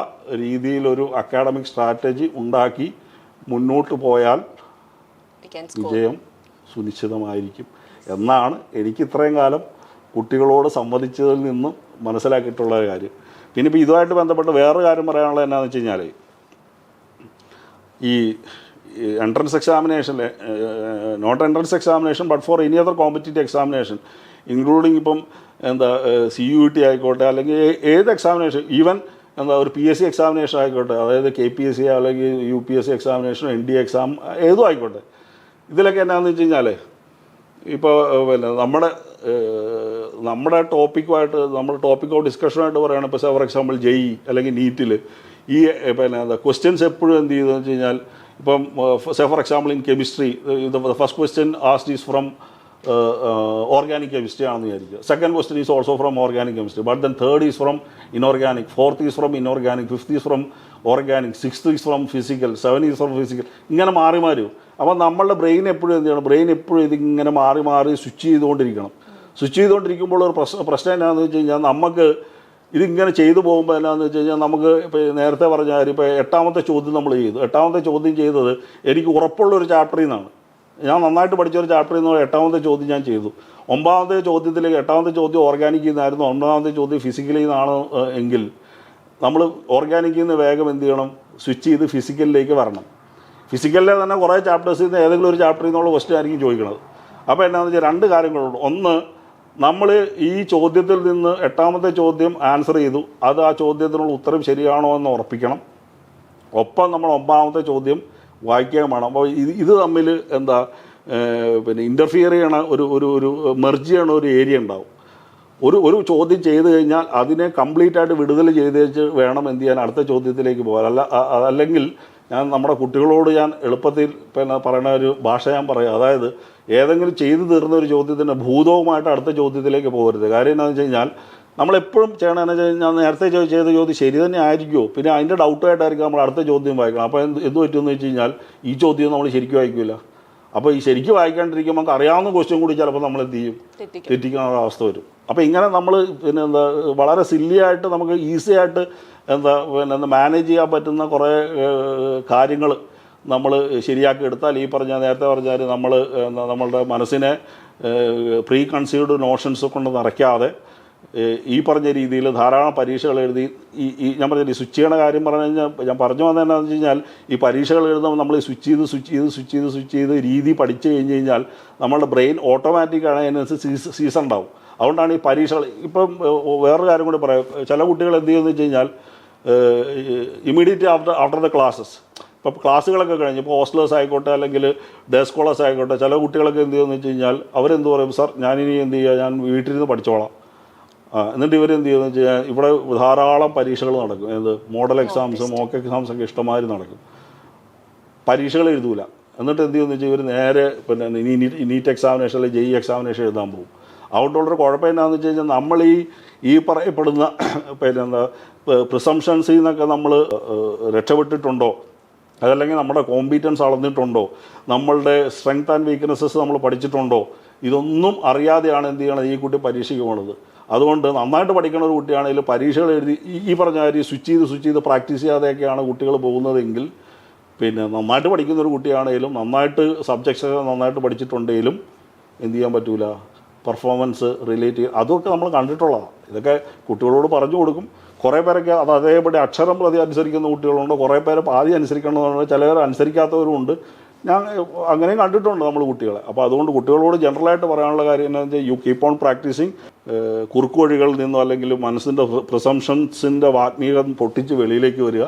രീതിയിലൊരു അക്കാഡമിക് സ്ട്രാറ്റജി ഉണ്ടാക്കി മുന്നോട്ട് പോയാൽ വിജയം സുനിശ്ചിതമായിരിക്കും എന്നാണ് എനിക്ക് ഇത്രയും കാലം കുട്ടികളോട് സംവദിച്ചതിൽ നിന്നും മനസ്സിലാക്കിയിട്ടുള്ള കാര്യം. പിന്നെ ഇപ്പോൾ ഇതുമായിട്ട് ബന്ധപ്പെട്ട് വേറൊരു കാര്യം പറയാനുള്ളത് എന്നാന്ന് വെച്ച് കഴിഞ്ഞാൽ ഈ എൻട്രൻസ് എക്സാമിനേഷനിൽ not entrance examination but for any other competitive examination including ഇപ്പം CUET ആയിക്കോട്ടെ അല്ലെങ്കിൽ ഏത് എക്സാമിനേഷൻ ഈവൻ ഒരു PSC എക്സാമിനേഷൻ ആയിക്കോട്ടെ, അതായത് KPSC അല്ലെങ്കിൽ UPSC എക്സാമിനേഷൻ NDA എക്സാം ഏതും ആയിക്കോട്ടെ, ഇതിലൊക്കെ എന്നാന്ന് വെച്ച് കഴിഞ്ഞാൽ ഇപ്പോൾ നമ്മുടെ ടോപ്പിക്കുമായിട്ട് നമ്മുടെ ടോപ്പിക് ഓഫ് ഡിസ്കഷനായിട്ട് പറയുകയാണ്. ഇപ്പോൾ ഫോർ എക്സാമ്പിൾ JEE അല്ലെങ്കിൽ നീറ്റിൽ ഈ ക്വസ്റ്റ്യൻസ് എപ്പോഴും എന്ത് ചെയ്തെന്ന് വെച്ച് കഴിഞ്ഞാൽ ഇപ്പം for example in chemistry first question ആസ്ഡ് is from organic chemistry ആണെന്ന് വിചാരിക്കുക. Second question is also from organic chemistry, but then third is from inorganic, fourth is from inorganic, fifth is from organic, sixth is from physical, seven is from physical, ഇങ്ങനെ മാറി മാറി. അപ്പോൾ നമ്മളുടെ brain എപ്പോഴും എന്ത് ചെയ്യണം, ബ്രെയിൻ എപ്പോഴും ഇതിങ്ങനെ മാറി മാറി സ്വിച്ച് ചെയ്തുകൊണ്ടിരിക്കുമ്പോൾ ഒരു പ്രശ്നം എന്താണെന്ന് വെച്ച് കഴിഞ്ഞാൽ നമുക്ക് ഇതിങ്ങനെ ചെയ്തു പോകുമ്പോൾ എന്നാന്ന് വെച്ച് കഴിഞ്ഞാൽ നമുക്ക് ഇപ്പോൾ നേരത്തെ പറഞ്ഞ കാര്യം ഇപ്പോൾ എട്ടാമത്തെ ചോദ്യം നമ്മൾ ചെയ്തു. എട്ടാമത്തെ ചോദ്യം ചെയ്തത് എനിക്ക് ഉറപ്പുള്ളൊരു ചാപ്റ്ററിൽ നിന്നാണ്, ഞാൻ നന്നായിട്ട് പഠിച്ചൊരു ചാപ്റ്ററിൽ നിന്ന് എട്ടാമത്തെ ചോദ്യം ഞാൻ ചെയ്തു. ഒമ്പതാമത്തെ ചോദ്യത്തിലേക്ക് എട്ടാമത്തെ ചോദ്യം ഓർഗാനിക്കിൽ നിന്നായിരുന്നു, ഒമ്പതാമത്തെ ചോദ്യം ഫിസിക്കലിൽ നിന്നാണ് എങ്കിൽ നമ്മൾ ഓർഗാനിക്കിൽ നിന്ന് വേഗം എന്ത് ചെയ്യണം, സ്വിച്ച് ചെയ്ത് ഫിസിക്കലിലേക്ക് വരണം. ഫിസിക്കലിലെ തന്നെ കുറേ ചാപ്റ്റേഴ്സിൽ നിന്ന് ഏതെങ്കിലും ഒരു ചാപ്റ്ററിൽ നിന്നുള്ള ക്വസ്റ്റ്യൻ ആയിരിക്കും ചോദിക്കുന്നത്. അപ്പോൾ എന്നാന്ന് വെച്ചാൽ രണ്ട് കാര്യങ്ങളുണ്ട്. ഒന്ന്, നമ്മൾ ഈ ചോദ്യത്തിൽ നിന്ന് എട്ടാമത്തെ ചോദ്യം ആൻസർ ചെയ്തു, അത് ആ ചോദ്യത്തിനുള്ള ഉത്തരം ശരിയാണോ എന്ന് ഉറപ്പിക്കണം. ഒപ്പം നമ്മൾ ഒമ്പതാമത്തെ ചോദ്യം വായിക്കാൻ വേണം. അപ്പോൾ ഇത് തമ്മിൽ പിന്നെ ഇൻ്റർഫിയർ ചെയ്യണ ഒരു മെർജ് ചെയ്യണ ഒരു ഏരിയ ഉണ്ടാവും. ഒരു ചോദ്യം ചെയ്ത് കഴിഞ്ഞാൽ അതിനെ കംപ്ലീറ്റ് ആയിട്ട് വിടുതൽ ചെയ്തേച്ച് വേണം എന്ത് ചെയ്യാൻ അടുത്ത ചോദ്യത്തിലേക്ക് പോകാൻ. അല്ലെങ്കിൽ ഞാൻ നമ്മുടെ കുട്ടികളോട് ഞാൻ എളുപ്പത്തിൽ പിന്നെ പറയുന്ന ഒരു ഭാഷ ഞാൻ പറയാം. അതായത് ഏതെങ്കിലും ചെയ്തു തീർന്ന ഒരു ചോദ്യത്തിൻ്റെ ഭൂതവുമായിട്ട് അടുത്ത ചോദ്യത്തിലേക്ക് പോകരുത്. കാര്യം എന്താണെന്ന് വെച്ച് കഴിഞ്ഞാൽ നമ്മളെപ്പോഴും ചെയ്യണമെന്ന് വെച്ച് കഴിഞ്ഞാൽ നേരത്തെ ചെയ്ത ചോദ്യം ശരി തന്നെ ആയിരിക്കുമോ, പിന്നെ അതിൻ്റെ ഡൗട്ടായിട്ടായിരിക്കും നമ്മൾ അടുത്ത ചോദ്യം വായിക്കണം. അപ്പോൾ എന്ത് പറ്റുമെന്ന് വെച്ച് കഴിഞ്ഞാൽ ഈ ചോദ്യം നമ്മൾ ശരിക്കും വായിക്കില്ല. അപ്പോൾ ഈ ശരിക്കും വായിക്കാണ്ടിരിക്കുമ്പോൾ നമുക്ക് അറിയാവുന്ന ക്വസ്റ്റ്യൻ കൂടി ചിലപ്പോൾ നമ്മൾ എന്ത് ചെയ്യും, തെറ്റിക്കാനുള്ള അവസ്ഥ വരും. അപ്പോൾ ഇങ്ങനെ നമ്മൾ പിന്നെ വളരെ സില്ലിയായിട്ട് നമുക്ക് ഈസി ആയിട്ട് മാനേജ് ചെയ്യാൻ പറ്റുന്ന കുറേ കാര്യങ്ങൾ നമ്മൾ ശരിയാക്കി എടുത്താൽ ഈ നേരത്തെ പറഞ്ഞാൽ നമ്മളുടെ മനസ്സിനെ പ്രീ കൺസീവ്ഡ് നോഷൻസ് കൊണ്ട് നിറയ്ക്കാതെ ഈ പറഞ്ഞ രീതിയിൽ ധാരാളം പരീക്ഷകൾ എഴുതി ഞാൻ പറഞ്ഞില്ല, സ്വിച്ച് ചെയ്യണ കാര്യം പറഞ്ഞു കഴിഞ്ഞാൽ ഞാൻ പറഞ്ഞു വന്നത് എന്താണെന്ന് വെച്ച് കഴിഞ്ഞാൽ ഈ പരീക്ഷകൾ എഴുതുമ്പോൾ നമ്മൾ സ്വിച്ച് ചെയ്ത് രീതി പഠിച്ചു കഴിഞ്ഞ് കഴിഞ്ഞാൽ നമ്മളുടെ ബ്രെയിൻ ഓട്ടോമാറ്റിക്കാണ് അതിനനുസരിച്ച് സീസൺ ഉണ്ടാവും. അതുകൊണ്ടാണ് ഈ പരീക്ഷകൾ. ഇപ്പം വേറൊരു കാര്യം കൂടി പറയാം. ചില കുട്ടികൾ എന്ത് ചെയ്യുമെന്ന് വെച്ച് കഴിഞ്ഞാൽ ഇമ്മീഡിയറ്റ് ആഫ്റ്റർ ദ ക്ലാസ്സസ്, ഇപ്പോൾ ക്ലാസ്സുകളൊക്കെ കഴിഞ്ഞ് ഇപ്പോൾ ഹോസ്റ്റലേഴ്സ് ആയിക്കോട്ടെ അല്ലെങ്കിൽ ഡേ സ്കോളേഴ്സ് ആയിക്കോട്ടെ, ചില കുട്ടികളൊക്കെ എന്ത് ചെയ്യുമെന്ന് വെച്ച് കഴിഞ്ഞാൽ അവരെന്ത് പറയും, സാർ ഞാനിനി എന്ത് ചെയ്യുക, ഞാൻ വീട്ടിലിരുന്ന് പഠിച്ചോളാം. എന്നിട്ട് ഇവരെന്ത് ചെയ്യുമെന്ന് വെച്ച് കഴിഞ്ഞാൽ ഇവിടെ ധാരാളം പരീക്ഷകൾ നടക്കും. മോഡൽ എക്സാംസ്, മോക്ക് എക്സാംസൊക്കെ ഇഷ്ടമാതിരി നടക്കും. പരീക്ഷകൾ എഴുതൂല. എന്നിട്ട് എന്ത് ചെയ്യുമെന്ന് വെച്ചാൽ ഇവർ നേരെ പിന്നെ നീറ്റ് എക്സാമിനേഷൻ അല്ലെങ്കിൽ JEE എക്സാമിനേഷൻ എഴുതാൻ പോകും. അതുകൊണ്ടുള്ളൊരു കുഴപ്പം എന്താണെന്ന് വെച്ച് കഴിഞ്ഞാൽ നമ്മൾ ഈ പറയപ്പെടുന്ന പിന്നെ പ്രിസംഷൻസിൽ നിന്നൊക്കെ നമ്മൾ രക്ഷപ്പെട്ടിട്ടുണ്ടോ, അതല്ലെങ്കിൽ നമ്മുടെ കോമ്പീറ്റൻസ് അളന്നിട്ടുണ്ടോ, നമ്മളുടെ സ്ട്രെങ്ത് ആൻഡ് വീക്ക്നെസ്സസ് നമ്മൾ പഠിച്ചിട്ടുണ്ടോ, ഇതൊന്നും അറിയാതെയാണ് എന്ത് ചെയ്യണത് ഈ കുട്ടി പരീക്ഷയ്ക്ക് പോണത്. അതുകൊണ്ട് നന്നായിട്ട് പഠിക്കുന്ന ഒരു കുട്ടിയാണെങ്കിൽ പരീക്ഷകൾ എഴുതി ഈ പറഞ്ഞ കാര്യം സ്വിച്ച് ചെയ്ത് പ്രാക്ടീസ് ചെയ്യാതെയൊക്കെയാണ് കുട്ടികൾ പോകുന്നതെങ്കിൽ പിന്നെ നന്നായിട്ട് പഠിക്കുന്ന ഒരു കുട്ടിയാണെങ്കിലും നന്നായിട്ട് സബ്ജക്ട്സ് നന്നായിട്ട് പഠിച്ചിട്ടുണ്ടെങ്കിലും എന്ത് ചെയ്യാൻ പറ്റൂല, പെർഫോമൻസ് റിലേറ്റ് ചെയ്യും. അതൊക്കെ നമ്മൾ കണ്ടിട്ടുള്ളതാണ്. ഇതൊക്കെ കുട്ടികളോട് പറഞ്ഞു കൊടുക്കും. കുറേ പേരൊക്കെ അത് അതേപടി അക്ഷരം പ്രതി അനുസരിക്കുന്ന കുട്ടികളുണ്ട്, കുറേ പേര് പാതി അനുസരിക്കണമെന്നുണ്ട്, ചിലവർ അനുസരിക്കാത്തവരുമുണ്ട്. ഞാൻ അങ്ങനെയും കണ്ടിട്ടുണ്ട് നമ്മൾ കുട്ടികളെ. അപ്പോൾ അതുകൊണ്ട് കുട്ടികളോട് ജനറലായിട്ട് പറയാനുള്ള കാര്യം എന്താണെന്ന് വെച്ചാൽ യു കീപ്പ് ഓൺ പ്രാക്ടീസിങ്. കുറുക്കു വഴികളിൽ നിന്നോ അല്ലെങ്കിൽ മനസ്സിൻ്റെ പ്രിസംഷൻസിൻ്റെ ആത്മീയത പൊട്ടിച്ച് വെളിയിലേക്ക് വരിക.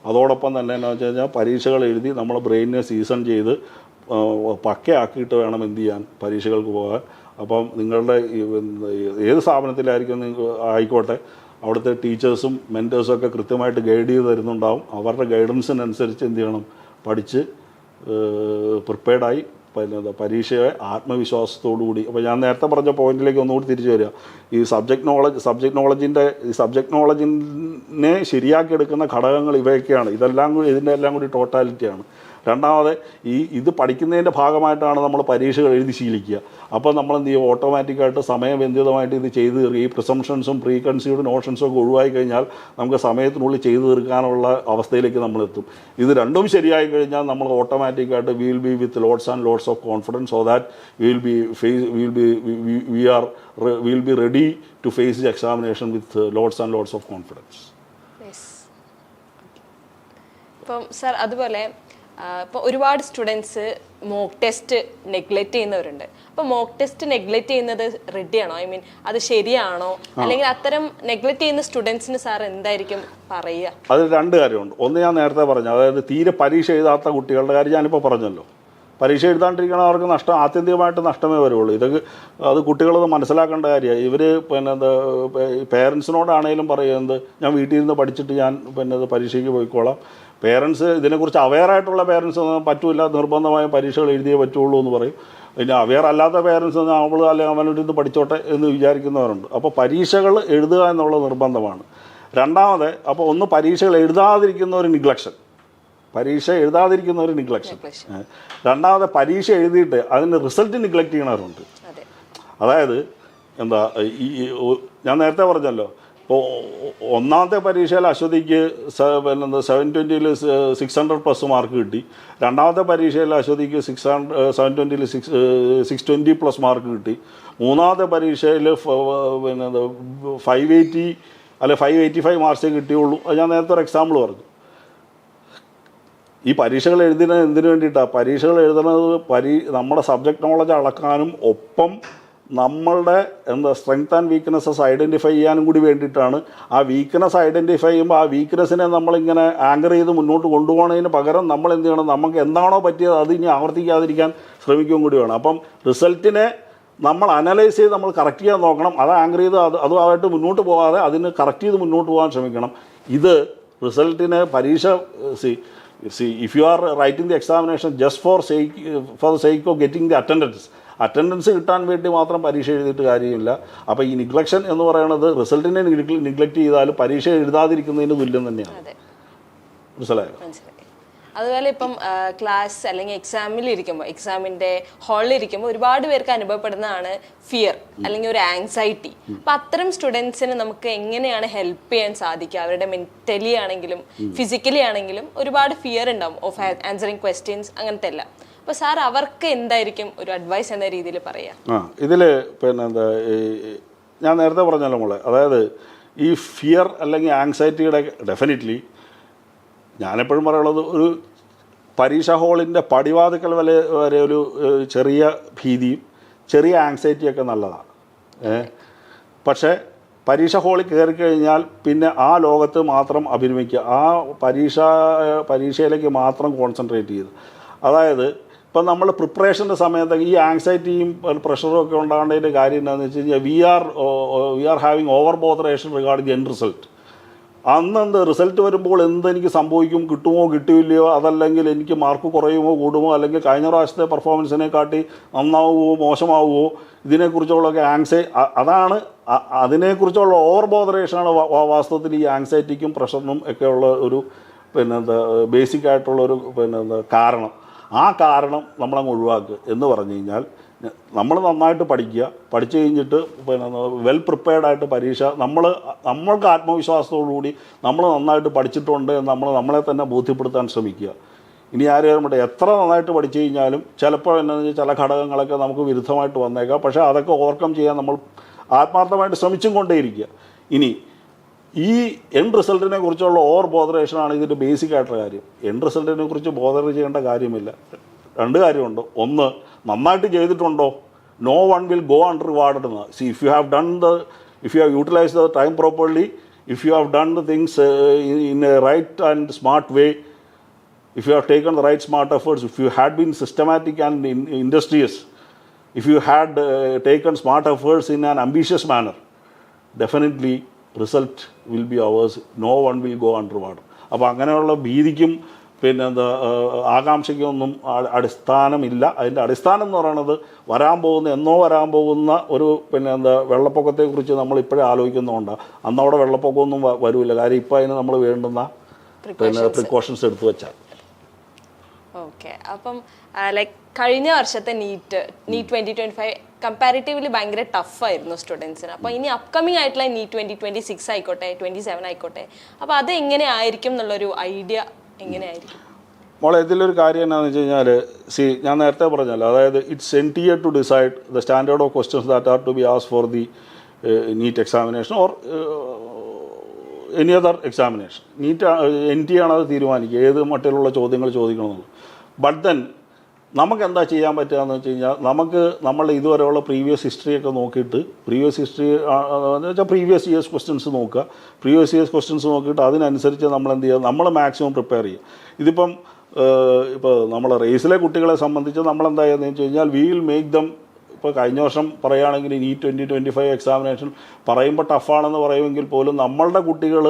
അതോടൊപ്പം തന്നെ എന്താണെന്ന് വെച്ച് കഴിഞ്ഞാൽ പരീക്ഷകൾ എഴുതി നമ്മളെ ബ്രെയിനിനെ സീസൺ ചെയ്ത് പക്കയാക്കിയിട്ട് വേണം എന്ത് ചെയ്യാൻ, പരീക്ഷകൾക്ക് പോകാൻ. അപ്പം നിങ്ങളുടെ ഏത് സ്ഥാപനത്തിലായിരിക്കും ആയിക്കോട്ടെ, അവിടുത്തെ ടീച്ചേഴ്സും മെൻറ്റേഴ്സും ഒക്കെ കൃത്യമായിട്ട് ഗൈഡ് ചെയ്ത് തരുന്നുണ്ടാവും. അവരുടെ ഗൈഡൻസിനനുസരിച്ച് എന്ത് ചെയ്യണം, പഠിച്ച് പ്രിപ്പയർഡായി പിന്നെ പരീക്ഷയെ ആത്മവിശ്വാസത്തോടു കൂടി. അപ്പോൾ ഞാൻ നേരത്തെ പറഞ്ഞ പോയിന്റിലേക്ക് ഒന്നുകൂടി തിരിച്ചു വരിക. ഈ സബ്ജക്റ്റ് നോളജിനെ ശരിയാക്കി എടുക്കുന്ന ഘടകങ്ങൾ ഇവയൊക്കെയാണ്. ഇതിൻ്റെ എല്ലാം കൂടി ടോട്ടാലിറ്റിയാണ്. രണ്ടാമത് ഇത് പഠിക്കുന്നതിൻ്റെ ഭാഗമായിട്ടാണ് നമ്മൾ പരീക്ഷകൾ എഴുതി ശീലിക്കുക. അപ്പോൾ നമ്മൾ എന്ത് ചെയ്യും, ഓട്ടോമാറ്റിക്കായിട്ട് സമയബന്ധിതമായിട്ട് ഇത് ചെയ്ത് തീർക്കുക. ഈ പ്രിസംഷൻസും പ്രീ കൺസീവ്ഡ് നോഷൻസും ഒക്കെ ഒഴിവായി കഴിഞ്ഞാൽ നമുക്ക് സമയത്തിനുള്ളിൽ ചെയ്തു തീർക്കാനുള്ള അവസ്ഥയിലേക്ക് നമ്മളെത്തും. ഇത് രണ്ടും ശരിയായി കഴിഞ്ഞാൽ നമ്മൾ ഓട്ടോമാറ്റിക്കായിട്ട് will be with lots and lots of confidence, so that will be ready to face the examination with lots and lots of confidence. ഇപ്പം സാർ അതുപോലെ ഇപ്പോൾ ഒരുപാട് സ്റ്റുഡൻസ് മോക്ക് ടെസ്റ്റ് നെഗ്ലക്റ്റ് ചെയ്യുന്നവരുണ്ട്. അപ്പോൾ മോക്ക് ടെസ്റ്റ് നെഗ്ലക്റ്റ് ചെയ്യുന്നത് റെഡിയാണോ? I mean അത് ശരിയാണോ? അല്ലെങ്കിൽ അത്തരം നെഗ്ലക്റ്റ് ചെയ്യുന്ന സ്റ്റുഡൻസിന് സാർ എന്തായിരിക്കും പറയുക? അതിൽ രണ്ട് കാര്യമുണ്ട്. ഒന്ന് ഞാൻ നേരത്തെ പറഞ്ഞു, അതായത് തീരെ പരീക്ഷ എഴുതാത്ത കുട്ടികളുടെ കാര്യം ഞാനിപ്പോൾ പറഞ്ഞല്ലോ. പരീക്ഷ എഴുതാണ്ടിരിക്കണവർക്ക് ആത്യന്തികമായിട്ട് നഷ്ടമേ വരുള്ളൂ. അത് കുട്ടികളത് മനസ്സിലാക്കേണ്ട കാര്യമാണ്. ഇവർ പേരൻസിനോടാണേലും പറയുന്നത് ഞാൻ വീട്ടിൽ നിന്ന് പഠിച്ചിട്ട് ഞാൻ പരീക്ഷയ്ക്ക് പോയിക്കോളാം. പേരൻസ് ഇതിനെക്കുറിച്ച് അവെയറായിട്ടുള്ള പേരൻസ് പറ്റില്ല, നിർബന്ധമായും പരീക്ഷകൾ എഴുതിയേ പറ്റുള്ളൂ എന്ന് പറയും. പിന്നെ അവെയർ അല്ലാത്ത പേരൻസ് അവൾ അല്ലെങ്കിൽ അവനോട് ഇത് പഠിച്ചോട്ടെ എന്ന് വിചാരിക്കുന്നവരുണ്ട്. അപ്പോൾ പരീക്ഷകൾ എഴുതുക എന്നുള്ളത് നിർബന്ധമാണ്. രണ്ടാമത് അപ്പോൾ ഒന്ന് പരീക്ഷകൾ എഴുതാതിരിക്കുന്ന ഒരു നിഗ്ലക്ഷൻ, രണ്ടാമത് പരീക്ഷ എഴുതിയിട്ട് അതിൻ്റെ റിസൾട്ട് നിഗ്ലക്റ്റ് ചെയ്യണവരുണ്ട്. അതായത് ഞാൻ നേരത്തെ പറഞ്ഞല്ലോ, ഇപ്പോൾ ഒന്നാമത്തെ പരീക്ഷയിൽ അശ്വതിക്ക് 720-ൽ 600+ മാർക്ക് കിട്ടി. രണ്ടാമത്തെ പരീക്ഷയിൽ അശ്വതിക്ക് 720-ൽ 620+ മാർക്ക് കിട്ടി. മൂന്നാമത്തെ പരീക്ഷയിൽ 580 അല്ലെ 585 മാർക്സേ കിട്ടിയുള്ളൂ. അത് ഞാൻ നേരത്തെ ഒരു എക്സാമ്പിൾ പറഞ്ഞു. ഈ പരീക്ഷകൾ എഴുതുന്നത് എന്തിനു വേണ്ടിയിട്ടാണ്? പരീക്ഷകൾ എഴുതുന്നത് നമ്മുടെ സബ്ജക്റ്റ് നോളജ് അളക്കാനും ഒപ്പം നമ്മളുടെ സ്ട്രെങ്ത് ആൻഡ് വീക്ക്നെസ്സസ് ഐഡൻറ്റിഫൈ ചെയ്യാനും കൂടി വേണ്ടിയിട്ടാണ്. ആ വീക്ക്നെസ് ഐഡൻറ്റിഫൈ ചെയ്യുമ്പോൾ ആ വീക്ക്നെസ്സിനെ നമ്മളിങ്ങനെ ആങ്കർ ചെയ്ത് മുന്നോട്ട് കൊണ്ടുപോകുന്നതിന് പകരം നമ്മൾ എന്ത് ചെയ്യണം, നമുക്ക് എന്താണോ പറ്റിയത് അത് ഇനി ആവർത്തിക്കാതിരിക്കാൻ ശ്രമിക്കുകയും കൂടി വേണം. അപ്പം റിസൾട്ടിനെ നമ്മൾ അനലൈസ് ചെയ്ത് നമ്മൾ കറക്റ്റ് ചെയ്യാൻ നോക്കണം. അത് ആങ്കർ ചെയ്ത് അതുമായിട്ട് മുന്നോട്ട് പോകാതെ അതിന് കറക്റ്റ് ചെയ്ത് മുന്നോട്ട് പോകാൻ ശ്രമിക്കണം. ഇത് റിസൾട്ടിനെ പരീക്ഷ if you are writing the examination just for the sake of getting the attendance കിട്ടാൻ വേണ്ടി മാത്രം പരീക്ഷ എഴുതിയിട്ട് കാര്യമില്ല. അപ്പോൾ ഈ നിഗ്ലക്ഷൻ എന്ന് പറയുന്നത് റിസൾട്ടിനെ നിഗ്ലക്റ്റ് ചെയ്താലും പരീക്ഷ എഴുതാതിരിക്കുന്നതിന് തുല്യം തന്നെയാണ്. മനസ്സിലായോ? അതുപോലെ ഇപ്പം ക്ലാസ് അല്ലെങ്കിൽ എക്സാമിൻ്റെ ഹാളിൽ ഇരിക്കുമ്പോൾ ഒരുപാട് പേർക്ക് അനുഭവപ്പെടുന്നതാണ് ഫിയർ അല്ലെങ്കിൽ ഒരു ആങ്സൈറ്റി. അപ്പം അത്തരം സ്റ്റുഡൻസിന് നമുക്ക് എങ്ങനെയാണ് ഹെൽപ്പ് ചെയ്യാൻ സാധിക്കുക? അവരുടെ മെന്റലി ആണെങ്കിലും ഫിസിക്കലി ആണെങ്കിലും ഒരുപാട് ഫിയർ ഉണ്ടാവും ഓഫ് ആൻസറിങ് ക്വസ്റ്റ്യൻസ്, അങ്ങനത്തെ എല്ലാം. അപ്പോൾ സാർ അവർക്ക് എന്തായിരിക്കും ഒരു അഡ്വൈസ് എന്ന രീതിയിൽ പറയുക? ഇതിൽ ഞാൻ നേരത്തെ പറഞ്ഞല്ലോ മോളെ, അതായത് ഈ ഫിയർ അല്ലെങ്കിൽ ആങ്സൈറ്റിയുടെ ഡെഫിനറ്റ്ലി ഞാനെപ്പോഴും പറയുള്ളത് ഒരു പരീക്ഷാ ഹാളിൻ്റെ പടിവാതിക്കൽ വരെ ഒരു ചെറിയ ഭീതിയും ചെറിയ ആങ്സൈറ്റിയൊക്കെ നല്ലതാണ്. പക്ഷേ പരീക്ഷ ഹാളിൽ കയറി കഴിഞ്ഞാൽ പിന്നെ ആ ലോകത്ത് മാത്രം അഭിനമിക്കുക, ആ പരീക്ഷയിലേക്ക് മാത്രം കോൺസെൻട്രേറ്റ് ചെയ്ത്. അതായത് ഇപ്പം നമ്മൾ പ്രിപ്പറേഷൻ്റെ സമയത്തൊക്കെ ഈ ആങ്സൈറ്റിയും പ്രഷറും ഒക്കെ ഉണ്ടാകേണ്ടതിൻ്റെ കാര്യം എന്താണെന്ന് വെച്ച് കഴിഞ്ഞാൽ we are having over botheration regarding end result. Result വരുമ്പോൾ എന്തെനിക്ക് സംഭവിക്കും, കിട്ടുമോ കിട്ടില്ലയോ, അതല്ലെങ്കിൽ എനിക്ക് മാർക്ക് കുറയുമോ കൂടുമോ, അല്ലെങ്കിൽ കഴിഞ്ഞ പ്രാവശ്യത്തെ പെർഫോമൻസിനെ കാട്ടി നന്നാവുമോ മോശമാവുമോ, ഇതിനെക്കുറിച്ചുള്ളൊക്കെ അതാണ് അതിനെക്കുറിച്ചുള്ള ഓവർ ബോദറേഷനാണ് വാസ്തവത്തിൽ ഈ ആങ്സൈറ്റിക്കും പ്രഷറിനും ഒക്കെയുള്ള ഒരു ബേസിക് ആയിട്ടുള്ളൊരു കാരണം. ആ കാരണം നമ്മളങ്ങ് ഒഴിവാക്കുക എന്ന് പറഞ്ഞു കഴിഞ്ഞാൽ നമ്മൾ നന്നായിട്ട് പഠിച്ചു കഴിഞ്ഞിട്ട് വെൽ പ്രിപ്പയർഡായിട്ട് പരീക്ഷ നമ്മൾക്ക് ആത്മവിശ്വാസത്തോടുകൂടി നമ്മൾ നന്നായിട്ട് പഠിച്ചിട്ടുണ്ട് എന്ന് നമ്മളെ തന്നെ ബോധ്യപ്പെടുത്താൻ ശ്രമിക്കുക. ഇനി ആരും എത്ര നന്നായിട്ട് പഠിച്ചു കഴിഞ്ഞാലും ചിലപ്പോൾ എന്താണെന്ന് വെച്ചാൽ ചില ഘടകങ്ങളൊക്കെ നമുക്ക് വിരുദ്ധമായിട്ട് വന്നേക്കാം. പക്ഷേ അതൊക്കെ ഓവർകം ചെയ്യാൻ നമ്മൾ ആത്മാർത്ഥമായിട്ട് ശ്രമിച്ചും കൊണ്ടേയിരിക്കുക. ഇനി ഈ എൻഡ് റിസൾട്ടിനെ കുറിച്ചുള്ള ഓവർ ബോദറേഷനാണ് ഇതിൻ്റെ ബേസിക് ആയിട്ടുള്ള കാര്യം. എൻഡ് റിസൾട്ടിനെ കുറിച്ച് ബോദർ ചെയ്യേണ്ട കാര്യമില്ല. രണ്ട് കാര്യമുണ്ട്. ഒന്ന്, നന്നായിട്ട് ചെയ്തിട്ടുണ്ടോ, no one will go unrewarded എന്ന്. If you have utilised the time properly, if you have done the things in a right and smart way, if you have taken the right smart efforts, if you had been systematic and industrious, if you had taken smart efforts in an ambitious manner, definitely result will be ours. No one will go unrewarded. അപ്പോൾ അങ്ങനെയുള്ള ഭീതിക്കും പിന്നെ എന്താ ആകാംക്ഷയ്ക്കൊന്നും അടിസ്ഥാനമില്ല. അതിൻ്റെ അടിസ്ഥാനം എന്ന് പറയുന്നത് വരാൻ പോകുന്ന ഒരു പിന്നെ എന്താ വെള്ളപ്പൊക്കത്തെക്കുറിച്ച് നമ്മൾ ഇപ്പോഴേ ആലോചിക്കുന്നതുകൊണ്ടാണ്. അന്നവിടെ വെള്ളപ്പൊക്കമൊന്നും വരില്ല. കാര്യം ഇപ്പോൾ അതിന് നമ്മൾ വേണ്ടുന്ന പിന്നെ പ്രിക്കോഷൻസ് എടുത്തു വെച്ചാൽ. ഓക്കെ, അപ്പം ലൈക്ക് കഴിഞ്ഞ വർഷത്തെ നീറ്റ് 2025 കമ്പാരിറ്റീവ്ലി ഭയങ്കര ടഫായിരുന്നു സ്റ്റുഡൻസിന്. അപ്പോൾ ഇനി അപ്കമിങ് ആയിട്ടുള്ള നീറ്റ് 2026 ആയിക്കോട്ടെ 27 ആയിക്കോട്ടെ, അപ്പോൾ അത് എങ്ങനെ ആയിരിക്കും എന്നുള്ളൊരു ഐഡിയ എങ്ങനെയായിരിക്കും? മോളെ, ഇതിലൊരു കാര്യം എന്താണെന്ന് വെച്ച് കഴിഞ്ഞാൽ, ഞാൻ നേരത്തെ പറഞ്ഞല്ലോ, അതായത് it's NTA to decide the standard of questions that are to be asked for the NEET examination or any other examination. NTA ആണ് അത് തീരുമാനിക്കുക ഏത് മട്ടിലുള്ള ചോദ്യങ്ങൾ ചോദിക്കണമെന്നുള്ളത്. ബട്ട് ദെൻ നമുക്ക് എന്താ ചെയ്യാൻ പറ്റുകയെന്ന് വെച്ച് കഴിഞ്ഞാൽ, നമുക്ക് നമ്മളുടെ ഇതുവരെയുള്ള പ്രീവിയസ് ഹിസ്റ്ററിയൊക്കെ നോക്കിയിട്ട്, പ്രീവിയസ് ഹിസ്റ്ററി എന്ന് വെച്ചാൽ പ്രീവിയസ് ഇയേഴ്സ് ക്വസ്റ്റ്യൻസ് നോക്കുക. പ്രീവിയസ് ഇയേഴ്സ് ക്വസ്റ്റ്യൻസ് നോക്കിയിട്ട് അതിനനുസരിച്ച് നമ്മൾ എന്ത് ചെയ്യുക, നമ്മൾ മാക്സിമം പ്രിപ്പയർ ചെയ്യുക. ഇതിപ്പം ഇപ്പോൾ നമ്മളെ റേസിലെ കുട്ടികളെ സംബന്ധിച്ച് നമ്മളെന്താ ചെയ്യുന്നത് വെച്ച് കഴിഞ്ഞാൽ, വി വിൽ മേക്ക് ദം, ഇപ്പോൾ കഴിഞ്ഞ വർഷം പറയുകയാണെങ്കിൽ നീറ്റ് 2025 എക്സാമിനേഷൻ പറയുമ്പോൾ ടഫാണെന്ന് പറയുമെങ്കിൽ പോലും നമ്മളുടെ കുട്ടികൾ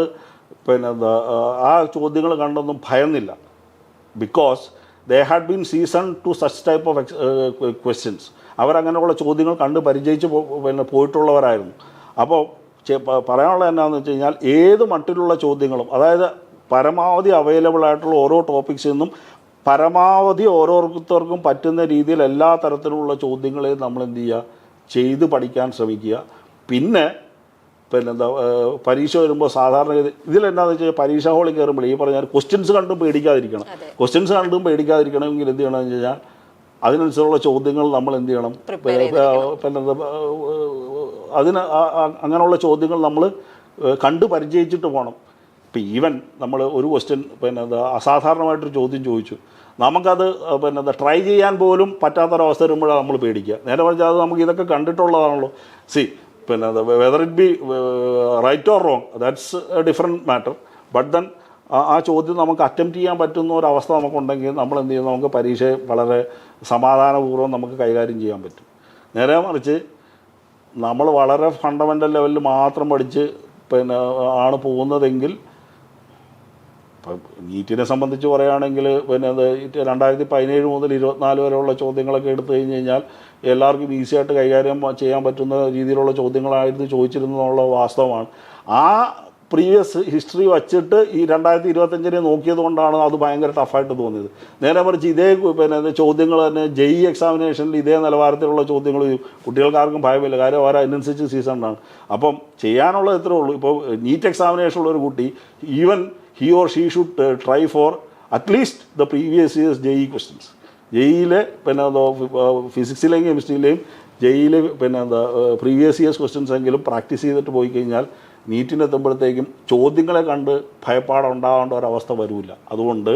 പിന്നെ എന്താ ആ ചോദ്യങ്ങൾ കണ്ടൊന്നും ഭയന്നില്ല. Because they had been seasoned to such type of questions. അവരങ്ങനെയുള്ള ചോദ്യങ്ങൾ കണ്ട് പരിചയിച്ച് പിന്നെ പോയിട്ടുള്ളവരായിരുന്നു. അപ്പോൾ പറയാനുള്ളത് എന്നാന്ന് വെച്ച് കഴിഞ്ഞാൽ, ഏത് മട്ടിലുള്ള ചോദ്യങ്ങളും, അതായത് പരമാവധി അവൈലബിൾ ആയിട്ടുള്ള ഓരോ ടോപ്പിക്സിൽ നിന്നും പരമാവധി ഓരോരുത്തർക്കും പറ്റുന്ന രീതിയിൽ എല്ലാ തരത്തിലുള്ള ചോദ്യങ്ങളെയും നമ്മൾ എന്ത് ചെയ്യുക, ചെയ്ത് പഠിക്കാൻ ശ്രമിക്കുക. പിന്നെ എന്താ പരീക്ഷ വരുമ്പോൾ സാധാരണ ഇതിലെന്താണെന്ന് വെച്ചാൽ, പരീക്ഷ ഹാളിൽ കയറുമ്പോൾ ഈ പറഞ്ഞാൽ ക്വസ്റ്റ്യൻസ് കണ്ടും പേടിക്കാതിരിക്കണം. ക്വസ്റ്റ്യൻസ് കണ്ടും പേടിക്കാതിരിക്കണമെങ്കിൽ എന്ത് ചെയ്യണമെന്ന് വെച്ച് കഴിഞ്ഞാൽ, അതിനനുസരിച്ചുള്ള ചോദ്യങ്ങൾ നമ്മൾ എന്ത് ചെയ്യണം, അങ്ങനെയുള്ള ചോദ്യങ്ങൾ നമ്മൾ കണ്ട് പരിചയിച്ചിട്ട് പോകണം. ഇപ്പോൾ ഈവൻ നമ്മൾ ഒരു ക്വസ്റ്റ്യൻ അസാധാരണമായിട്ടൊരു ചോദ്യം ചോദിച്ചു, നമുക്കത് ട്രൈ ചെയ്യാൻ പോലും പറ്റാത്തൊരവസ്ഥ വരുമ്പോഴാണ് നമ്മൾ പേടിക്കുക. നേരെ പറഞ്ഞാൽ അത് നമുക്ക് ഇതൊക്കെ കണ്ടിട്ടുള്ളതാണല്ലോ. Whether it be right or wrong, that's a different matter. But then ആ ചോദ്യം നമുക്ക് അറ്റംപ്റ്റ് ചെയ്യാൻ പറ്റുന്ന ഒരവസ്ഥ നമുക്കുണ്ടെങ്കിൽ നമ്മൾ എന്ത് ചെയ്യും, നമുക്ക് പരീക്ഷയെ വളരെ സമാധാനപൂർവ്വം നമുക്ക് കൈകാര്യം ചെയ്യാൻ പറ്റും. നേരെ മറിച്ച് നമ്മൾ വളരെ ഫണ്ടമെൻ്റൽ ലെവലിൽ മാത്രം പഠിച്ച് ആണ് പോകുന്നതെങ്കിൽ, ഇപ്പം നീറ്റിനെ സംബന്ധിച്ച് പറയുകയാണെങ്കിൽ 2017 മുതൽ 24 വരെയുള്ള ചോദ്യങ്ങളൊക്കെ എടുത്തു കഴിഞ്ഞ് കഴിഞ്ഞാൽ എല്ലാവർക്കും ഈസിയായിട്ട് കൈകാര്യം ചെയ്യാൻ പറ്റുന്ന രീതിയിലുള്ള ചോദ്യങ്ങളായിരുന്നു ചോദിച്ചിരുന്നുള്ള വാസ്തവമാണ്. ആ പ്രീവിയസ് ഹിസ്റ്ററി വച്ചിട്ട് ഈ 2025 നോക്കിയത് കൊണ്ടാണ് അത് ഭയങ്കര ടഫായിട്ട് തോന്നിയത്. നേരെ മറിച്ച് ഇതേ ചോദ്യങ്ങൾ തന്നെ JEE എക്സാമിനേഷനിൽ ഇതേ നിലവാരത്തിലുള്ള ചോദ്യങ്ങൾ കുട്ടികൾക്കാർക്കും ഭയമില്ല. കാര്യം അവർ അതിനനുസരിച്ച് സീസണാണ്. അപ്പം ചെയ്യാനുള്ളത് ഇത്രേ ഉള്ളൂ. ഇപ്പോൾ നീറ്റ് എക്സാമിനേഷനുള്ള ഒരു കുട്ടി, even he or she should try for at least the previous year's JEE questions. JEE-ലെ ഫിസിക്സിലെയും കെമിസ്ട്രിയിലെയും JEE-ലെ പ്രീവിയസ് ഇയേഴ്സ് ക്വസ്റ്റ്യൻസ് എങ്കിലും പ്രാക്ടീസ് ചെയ്തിട്ട് പോയി കഴിഞ്ഞാൽ നീറ്റിനെത്തുമ്പോഴത്തേക്കും ചോദ്യങ്ങളെ കണ്ട് ഭയപ്പാടുണ്ടാകേണ്ട ഒരവസ്ഥ വരില്ല. അതുകൊണ്ട്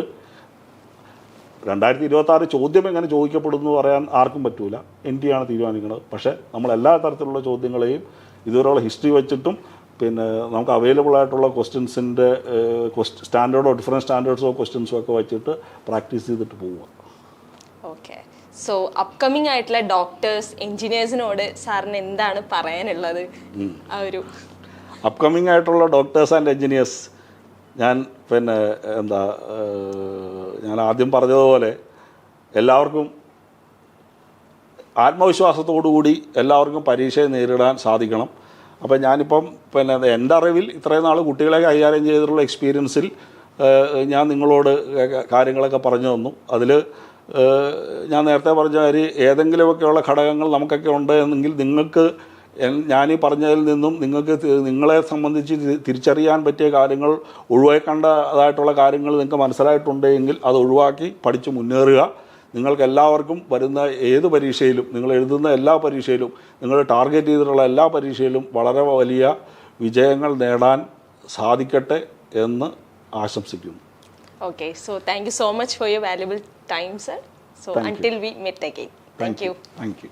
2026 ചോദ്യം എങ്ങനെ ചോദിക്കപ്പെടുന്നു പറയാൻ ആർക്കും പറ്റൂല, NTA ആണ് തീരുമാനിക്കുന്നത്. പക്ഷേ നമ്മൾ എല്ലാ തരത്തിലുള്ള ചോദ്യങ്ങളെയും ഇതുവരെയുള്ള ഹിസ്റ്ററി വെച്ചിട്ടും നമുക്ക് അവൈലബിൾ ആയിട്ടുള്ള ക്വസ്റ്റ്യൻസിൻ്റെ സ്റ്റാൻഡേർഡോ ഡിഫറെൻറ്റ് സ്റ്റാൻഡേർഡ്സോ ക്വസ്റ്റ്യൻസോ ഒക്കെ വെച്ചിട്ട് പ്രാക്ടീസ് ചെയ്തിട്ട് പോവുക. ഓക്കെ, സോ അപ്കമിങ് ആയിട്ടുള്ള ഡോക്ടേഴ്സ്, എൻജിനീയേഴ്സിനോട് സാറിന് എന്താണ് പറയാനുള്ളത്? ആ ഒരു അപ്കമിങ് ആയിട്ടുള്ള ഡോക്ടേഴ്സ് ആൻഡ് എൻജിനീയേഴ്സ്, ഞാൻ ഞാൻ ആദ്യം പറഞ്ഞതുപോലെ എല്ലാവർക്കും ആത്മവിശ്വാസത്തോടുകൂടി എല്ലാവർക്കും പരീക്ഷയെ നേരിടാൻ സാധിക്കണം. അപ്പം ഞാനിപ്പം എൻ്റെ അറിവിൽ ഇത്രയും നാൾ കുട്ടികളെ കൈകാര്യം ചെയ്തിട്ടുള്ള എക്സ്പീരിയൻസിൽ ഞാൻ നിങ്ങളോട് കാര്യങ്ങളൊക്കെ പറഞ്ഞു തന്നു. അതിൽ ഞാൻ നേരത്തെ പറഞ്ഞ കാര്യം, ഏതെങ്കിലുമൊക്കെയുള്ള ഘടകങ്ങൾ നമുക്കൊക്കെ ഉണ്ട് എന്നെങ്കിൽ നിങ്ങൾക്ക് ഞാനീ പറഞ്ഞതിൽ നിന്നും നിങ്ങൾക്ക് നിങ്ങളെ സംബന്ധിച്ച് തിരിച്ചറിയാൻ പറ്റിയ കാര്യങ്ങൾ, ഒഴിവാക്കേണ്ടതായിട്ടുള്ള കാര്യങ്ങൾ നിങ്ങൾക്ക് മനസ്സിലായിട്ടുണ്ടെങ്കിൽ അത് ഒഴിവാക്കി പഠിച്ച് മുന്നേറുക. നിങ്ങൾക്ക് എല്ലാവർക്കും വരുന്ന ഏത് പരീക്ഷയിലും, നിങ്ങൾ എഴുതുന്ന എല്ലാ പരീക്ഷയിലും, നിങ്ങൾ ടാർഗറ്റ് ചെയ്തിട്ടുള്ള എല്ലാ പരീക്ഷയിലും വളരെ വലിയ വിജയങ്ങൾ നേടാൻ സാധിക്കട്ടെ എന്ന് ആശംസിക്കുന്നു. Okay, so thank you so much for your valuable time, sir. So until we meet again. Thank you. Thank you.